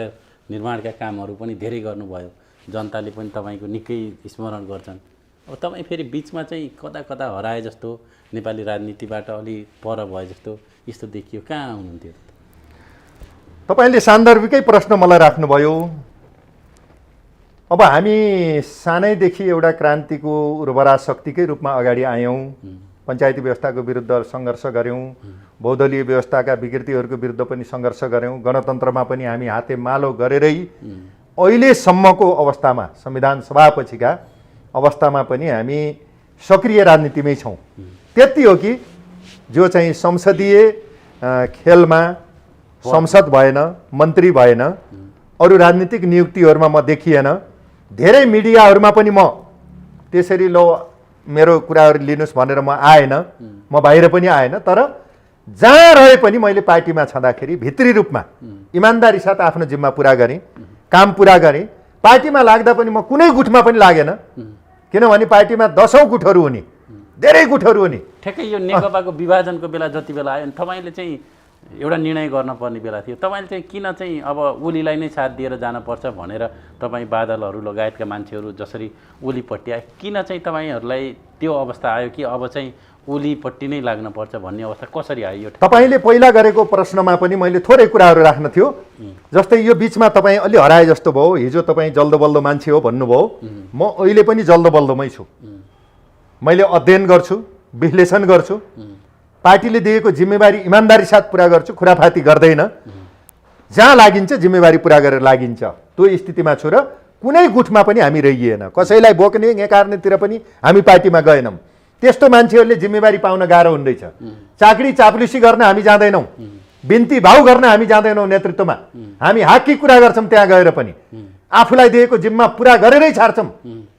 निर्माणका कामहरू पनि धेरै गर्नुभयो, जनताले पनि तपाईँको निकै स्मरण गर्छन्। अब तपाईँ फेरि बिचमा चाहिँ कता कता हराए जस्तो, नेपाली राजनीतिबाट अलि पर भए जस्तो यस्तो देखियो। कहाँ हुनुहुन्थ्यो? तपाईँले सान्दर्भिकै प्रश्न मलाई राख्नुभयो। अब हामी सानैदेखि एउटा क्रान्तिको उर्वरा शक्तिकै रूपमा अगाडि आयौँ, पञ्चायती व्यवस्थाको विरुद्ध सङ्घर्ष गऱ्यौँ, बहुदलीय व्यवस्थाका विकृतिहरूको विरुद्ध पनि सङ्घर्ष गऱ्यौँ, गणतन्त्रमा पनि हामी हातेमालो गरेरै अहिलेसम्मको अवस्थामा, संविधान सभापछिका अवस्थामा पनि हामी सक्रिय राजनीतिमै छौँ। त्यति हो कि जो चाहिँ संसदीय खेलमा संसद भएन, मन्त्री भएन, अरू राजनीतिक नियुक्तिहरूमा म देखिएन। धेरै मिडियाहरूमा पनि म त्यसरी लो मेरो कुराहरू लिनुहोस् भनेर म आएन, म बाहिर पनि आएन। तर जहाँ रहे पनि मैले पार्टीमा छँदाखेरि भित्री रूपमा इमान्दारी साथ आफ्नो जिम्मा पुरा गरेँ, काम पुरा गरेँ। पार्टीमा लाग्दा पनि म कुनै गुठमा पनि लागेन, किनभने पार्टीमा 10औं गुठहरू हुने, धेरै गुठहरू हुने। ठ्याक्कै यो नेकपाको विभाजनको बेला जति बेला आयो तपाईँले चाहिँ एउटा निर्णय गर्नुपर्ने बेला थियो। तपाईँले चाहिँ किन चाहिँ अब ओलीलाई नै साथ दिएर जानुपर्छ भनेर तपाईँ बादलहरू लगायतका मान्छेहरू जसरी ओलीपट्टि आए, किन चाहिँ तपाईँहरूलाई त्यो अवस्था आयो कि अब चाहिँ ओलीपट्टि नै लाग्नुपर्छ भन्ने अवस्था कसरी आयो? तपाईँले पहिला गरेको प्रश्नमा पनि मैले थोरै कुराहरू राख्न थियो। जस्तै यो बिचमा तपाईँ अलि हराए जस्तो भयो। हिजो तपाईँ जल्दो बल्दो मान्छे हो भन्नुभयो, म अहिले पनि जल्दो बल्दोमै छु। मैले अध्ययन गर्छु, विश्लेषण गर्छु, पार्टीले दिएको जिम्मेवारी इमान्दारी साथ पुरा गर्छु, खुराफाती गर्दैन। जहाँ लागिन्छ जिम्मेवारी पुरा गरेर लागिन्छ, त्यो स्थितिमा छु। र कुनै गुठमा पनि हामी रहिएन, कसैलाई बोक्ने नेकार्नेतिर पनि हामी पार्टीमा गएनौँ। त्यस्तो मान्छेहरूले जिम्मेवारी पाउन गाह्रो हुँदैछ। चाकरी चाप्लुसी गर्न हामी जाँदैनौँ, बिन्ती भाउ गर्न हामी जाँदैनौँ नेतृत्वमा। हामी हाकी कुरा गर्छौँ, त्यहाँ गएर पनि आफूलाई दिएको जिम्मा पुरा गरेरै छाड्छौँ।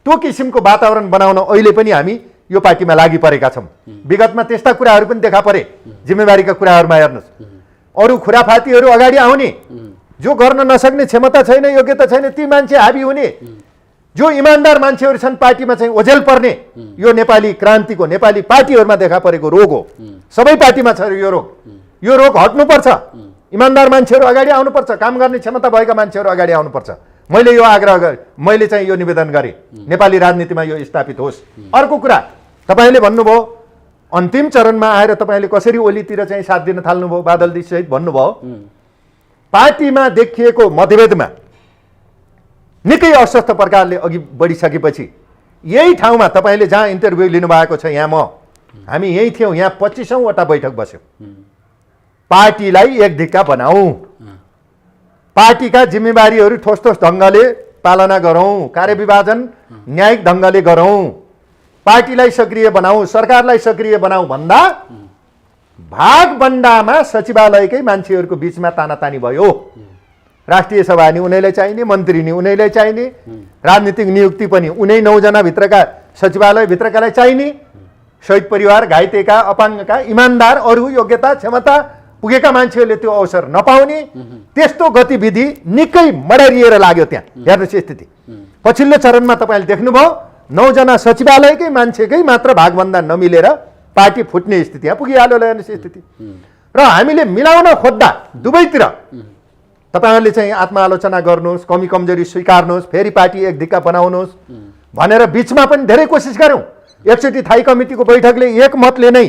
त्यो किसिमको वातावरण बनाउन अहिले पनि हामी यो पार्टीमा लागि परेका छौँ। विगतमा त्यस्ता कुराहरू पनि देखा परे। जिम्मेवारीका कुराहरूमा हेर्नुहोस्, अरू खुराफातीहरू अगाडि आउने, जो गर्न नसक्ने क्षमता छैन, योग्यता छैन, ती मान्छे हाबी हुने, जो इमान्दार मान्छेहरू छन् पार्टीमा चाहिँ ओझेल पर्ने, यो नेपाली क्रान्तिको, नेपाली पार्टीहरूमा देखा परेको रोग हो। सबै पार्टीमा छ यो रोग। यो रोग हट्नुपर्छ। इमान्दार मान्छेहरू अगाडि आउनुपर्छ, काम गर्ने क्षमता भएका मान्छेहरू अगाडि आउनुपर्छ। मैले यो आग्रह गरेँ, मैले चाहिँ यो निवेदन गरेँ, नेपाली राजनीतिमा यो स्थापित होस्। अर्को कुरा, तपाईँले भन्नुभयो अन्तिम चरणमा आएर तपाईँले कसरी ओलीतिर चाहिँ साथ दिन थाल्नुभयो, बादलजी सहित भन्नुभयो। पार्टीमा देखिएको मतभेदमा निकै अस्वस्थ प्रकारले अघि बढिसकेपछि यही ठाउँमा तपाईँले जहाँ इन्टरभ्यू लिनुभएको छ, यहाँ हामी यहीँ थियौँ, यहाँ 25औं वटा बैठक बस्यौँ। पार्टीलाई एक धिक्का बनाऊ, पार्टीका जिम्मेवारीहरू ठोस ठोस ढङ्गले पालना गरौँ, कार्यविभाजन न्यायिक ढङ्गले गरौँ, पार्टीलाई सक्रिय बनाऊ, सरकारलाई सक्रिय बनाऊ भन्दा भागबण्डामा सचिवालयकै मान्छेहरूको बिचमा तानातानी भयो। राष्ट्रिय सभा नि उनीलाई चाहिने, मन्त्री नि उनीलाई चाहिने, राजनीतिक नियुक्ति पनि उनै 9 जना भित्रका सचिवालय भित्रकालाई चाहिने, शहीद परिवार, घाइतेका, अपाङ्गका, इमान्दार, अरू योग्यता क्षमता पुगेका मान्छेहरूले त्यो अवसर नपाउने, त्यस्तो गतिविधि निकै मडरिएर लाग्यो। त्यहाँ हेर्नुहोस् स्थिति। पछिल्लो चरणमा तपाईँले देख्नुभयो 9 जना सचिवालयकै मान्छेकै मात्र भागभन्दा नमिलेर पार्टी फुट्ने स्थिति यहाँ पुगिहाल्यो। हेर्नुहोस् स्थिति। र हामीले मिलाउन खोज्दा दुवैतिर तपाईँहरूले चाहिँ आत्मआलोचना गर्नुहोस्, कमी कमजोरी स्वीकार्नुहोस्, फेरि पार्टी एक धिक्का बनाउनुहोस्, भनेर बिचमा पनि धेरै कोसिस गऱ्यौँ। एकचोटि थाई कमिटीको बैठकले एक मतले नै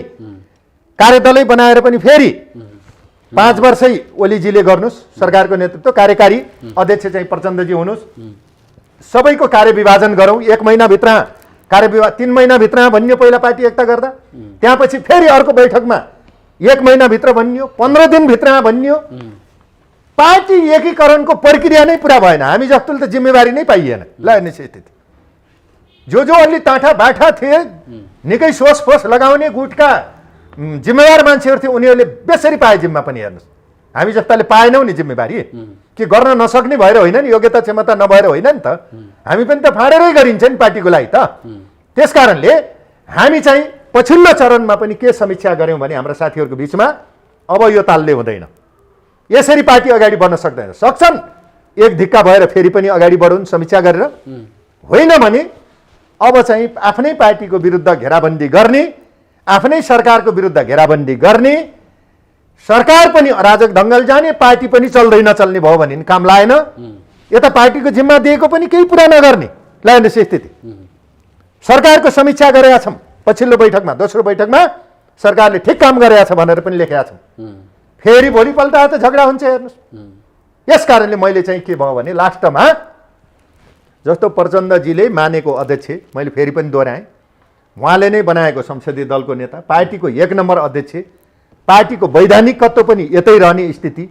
कार्यदलै बनाएर पनि फेरि 5 वर्षै ओलीजीले गर्नुहोस् सरकारको नेतृत्व, कार्यकारी अध्यक्ष चाहिँ प्रचण्डजी हुनुहोस्, सबैको कार्यविभाजन गरौँ। 1 महिनाभित्र कार्यविभाग 3 महिनाभित्र भनियो पहिला पार्टी एकता गर्दा, त्यहाँपछि फेरि अर्को बैठकमा 1 महिनाभित्र भनियो, 15 दिनभित्रमा भनियो। पार्टी एकीकरणको प्रक्रिया नै पुरा भएन। हामी जस्तोले त जिम्मेवारी नै पाइएन। ल हेर्नुहोस् स्थिति, जो अलि टाठा बाठा थिए, निकै सोच फोस लगाउने गुटका जिम्मेवार मान्छेहरू थिए, उनीहरूले बेसरी पाए जिम्मा पनि। हेर्नुहोस् हामी जस्ताले पाएनौँ नि जिम्मेवारी, कि गर्न नसक्ने भएर होइन नि, योग्यता क्षमता नभएर होइन नि त, हामी पनि त फाँडेरै गरिन्छ नि पार्टीको लागि त। त्यस कारणले हामी चाहिँ पछिल्लो चरणमा पनि के समीक्षा गऱ्यौँ भने हाम्रा साथीहरूको बिचमा अब यो तालले हुँदैन, यसरी पार्टी अगाडि बढ्न सक्दैन। सक्छन् एक धिक्का भएर फेरि पनि अगाडि बढुन् समीक्षा गरेर, होइन भने अब चाहिँ आफ्नै पार्टीको विरुद्ध घेराबन्दी गर्ने, आफ्नै सरकारको विरुद्ध घेराबन्दी गर्ने, सरकार पनि अराजक ढङ्गले जाने, पार्टी पनि चल्दै नचल्ने भयो भने काम लागेन। यता पार्टीको जिम्मा दिएको पनि केही पुरा नगर्ने। ल हेर्नुहोस् स्थिति, सरकारको समीक्षा गरेका छौँ पछिल्लो बैठकमा, दोस्रो बैठकमा सरकारले ठिक काम गरेका छ भनेर पनि लेखेका छौँ। फेरि भोलिपल्ट त झगडा हुन्छ। हेर्नुहोस् यस कारणले मैले चाहिँ के भयो भने लास्टमा जस्तो प्रचण्डजीले मानेको अध्यक्ष, मैले फेरि पनि दोहोऱ्याएँ, उहाँले नै बनाएको संसदीय दलको नेता, पार्टीको 1 नम्बर अध्यक्ष, पार्टीको वैधानिकत्व पनि यतै रहने स्थिति,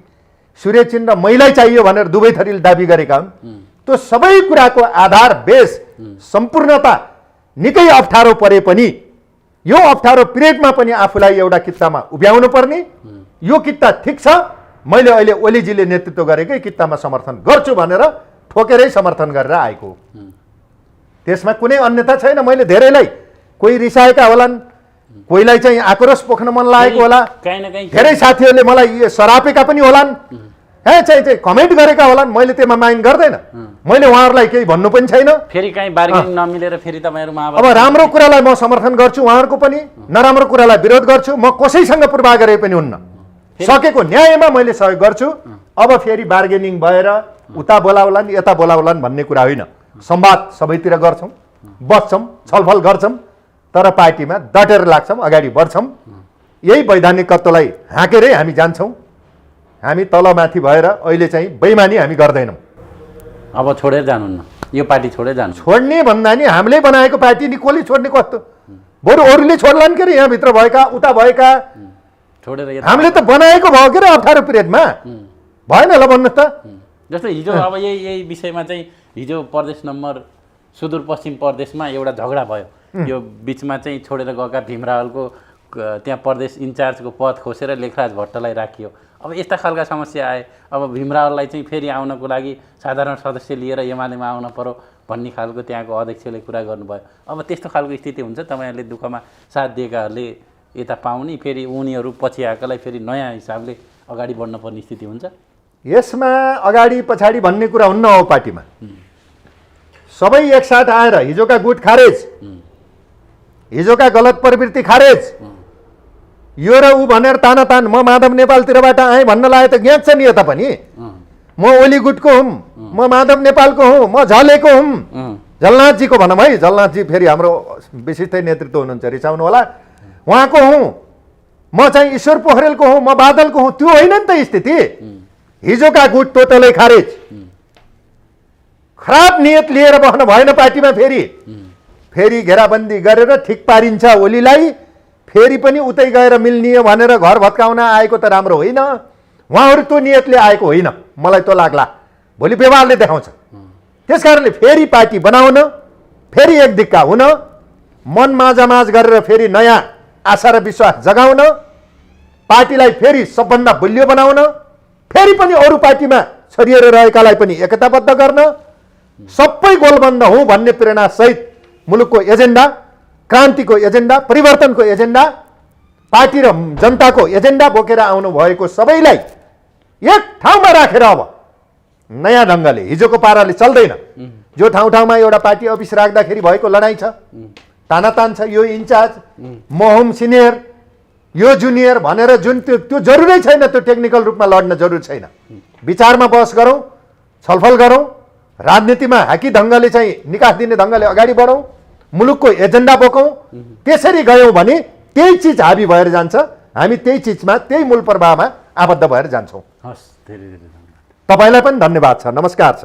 सूर्यचिन्ह महिलै चाहियो भनेर दुवै थरीले दाबी गरेका हुन्। त्यो सबै कुराको आधार बेस सम्पूर्णता निकै अप्ठ्यारो परे पनि, यो अप्ठ्यारो पिरियडमा पनि आफूलाई एउटा कित्तामा उभ्याउनु पर्ने, यो कित्ता ठिक छ, मैले अहिले ओलीजीले नेतृत्व गरेकै कित्तामा समर्थन गर्छु भनेर ठोकेरै समर्थन गरेर आएको हो। त्यसमा कुनै अन्यथा छैन। मैले धेरैलाई, कोही रिसाएका होलान्, कोहीलाई चाहिँ आक्रोश पोख्न मन लागेको होला, धेरै साथीहरूले मलाई सरापेका पनि होलान्, चाहिँ कमेन्ट गरेका होलान्, मैले त्यसमा माइन्ड गर्दैन। मैले उहाँहरूलाई केही भन्नु पनि छैन। फेरि कहीँ बार्गेनिङ नमिलेर फेरि तपाईँहरूमा अब राम्रो कुरालाई म समर्थन गर्छु, उहाँहरूको पनि नराम्रो कुरालाई विरोध गर्छु। म कसैसँग पूर्वाग्रह पनि हुन्न, सकेको न्यायमा मैले सहयोग गर्छु। अब फेरि बार्गेनिङ भएर उता बोलाउलान् यता बोलाउलान् भन्ने कुरा होइन। संवाद सबैतिर गर्छौँ, बस्छौँ, छलफल गर्छौँ, तर पार्टीमा डटेर लाग्छौँ, अगाडि बढ्छौँ। यही वैधानिकत्वलाई हाँकेरै हामी जान्छौँ। हामी तलमाथि भएर अहिले चाहिँ बेइमानी हामी गर्दैनौँ। अब छोडेर जानुहुन्न, यो पार्टी छोडेर जानु? छोड्ने भन्दा नि हामीले बनाएको पार्टी नि कसले छोड्ने, कस्तो बरु अरूले छोड्लान् के अरे, यहाँभित्र भएका उता भएका छोडेर। हामीले त बनाएको भयो के अरे अप्ठ्यारो पिरियडमा, भएन? ल भन्नुहोस् त। जस्तै हिजो अब यही विषयमा चाहिँ हिजो प्रदेश नम्बर सुदूरपश्चिम प्रदेशमा एउटा झगडा भयो। यो बिचमा चाहिँ छोडेर गएका भीम रावलको त्यहाँ प्रदेश इन्चार्जको पद खोसेर लेखराज भट्टलाई राखियो। अब यस्ता खालका समस्या आए। अब भीम रावललाई चाहिँ फेरि आउनको लागि साधारण सदस्य लिएर एमालेमा आउन पर्यो भन्ने खालको त्यहाँको अध्यक्षले कुरा गर्नुभयो। अब त्यस्तो खालको स्थिति हुन्छ, तपाईँहरूले दुःखमा साथ दिएकाहरूले यता पाउने, फेरि उनीहरू पछि आएकालाई फेरि नयाँ हिसाबले अगाडि बढ्न पर्ने स्थिति हुन्छ। यसमा अगाडि पछाडि भन्ने कुरा हुन्न हो। पार्टीमा सबै एकसाथ आएर हिजोका गुट खारेज, हिजोका गलत प्रवृत्ति खारेज, यो र ऊ भनेर तानातान, म माधव नेपालतिरबाट आएँ भन्न लाग्यो त ज्ञात छ नि यता पनि। म ओली गुटको हुँ, म माधव नेपालको हुँ, म झलेको हुँ, झलनाथजीको भनौँ है, झलनाथजी फेरि हाम्रो विशिष्टै नेतृत्व हुनुहुन्छ, रिसाउनु होला, उहाँको हुँ, म चाहिँ ईश्वर पोखरेलको हुँ, म बादलको हुँ। त्यो होइन नि त स्थिति। हिजोका गुट टोटलै खारेज, खराब नियत लिएर बस्न भएन पार्टीमा। फेरि घेराबन्दी गरेर ठिक पारिन्छ ओलीलाई, फेरि पनि उतै गएर मिल्ने भनेर घर भत्काउन आएको त राम्रो होइन। उहाँहरू त्यो नियतले आएको होइन, मलाई त्यो लाग्ला, भोलि व्यवहारले देखाउँछ। त्यस कारणले फेरि पार्टी बनाउन, फेरि एक दिक्का हुन, मन माझामाझ गरेर फेरि नयाँ आशा र विश्वास जगाउन, पार्टीलाई फेरि सबभन्दा बलियो बनाउन, फेरि पनि अरू पार्टीमा छरिएर रहेकालाई पनि एकताबद्ध गर्न, सबै गोलबन्द हुँ भन्ने प्रेरणासहित मुलुकको एजेन्डा, क्रान्तिको एजेन्डा, परिवर्तनको एजेन्डा, पार्टी र जनताको एजेन्डा बोकेर आउनु भएको सबैलाई एक ठाउँमा राखेर अब नयाँ ढङ्गले, हिजोको पाराले चल्दैन। जो ठाउँ ठाउँमा एउटा पार्टी अफिस राख्दाखेरि भएको लडाइँ छ, तानातान छ, यो इन्चार्ज, म हुम सिनियर, यो जुनियर भनेर जुन त्यो जरुरै छैन। त्यो टेक्निकल रूपमा लड्न जरुरी छैन। विचारमा बहस गरौँ, छलफल गरौँ राजनीतिमा हाकी ढङ्गले चाहिँ निकास दिने ढङ्गले अगाडि बढौँ, मुलुकको एजेन्डा बोकौँ। त्यसरी गयौँ भने त्यही चिज हाबी भएर जान्छ। हामी त्यही चिजमा, त्यही मूल प्रवाहमा आबद्ध भएर जान्छौँ। हस्, धेरै धेरै धन्यवाद। तपाईँलाई पनि धन्यवाद छ। नमस्कार छ।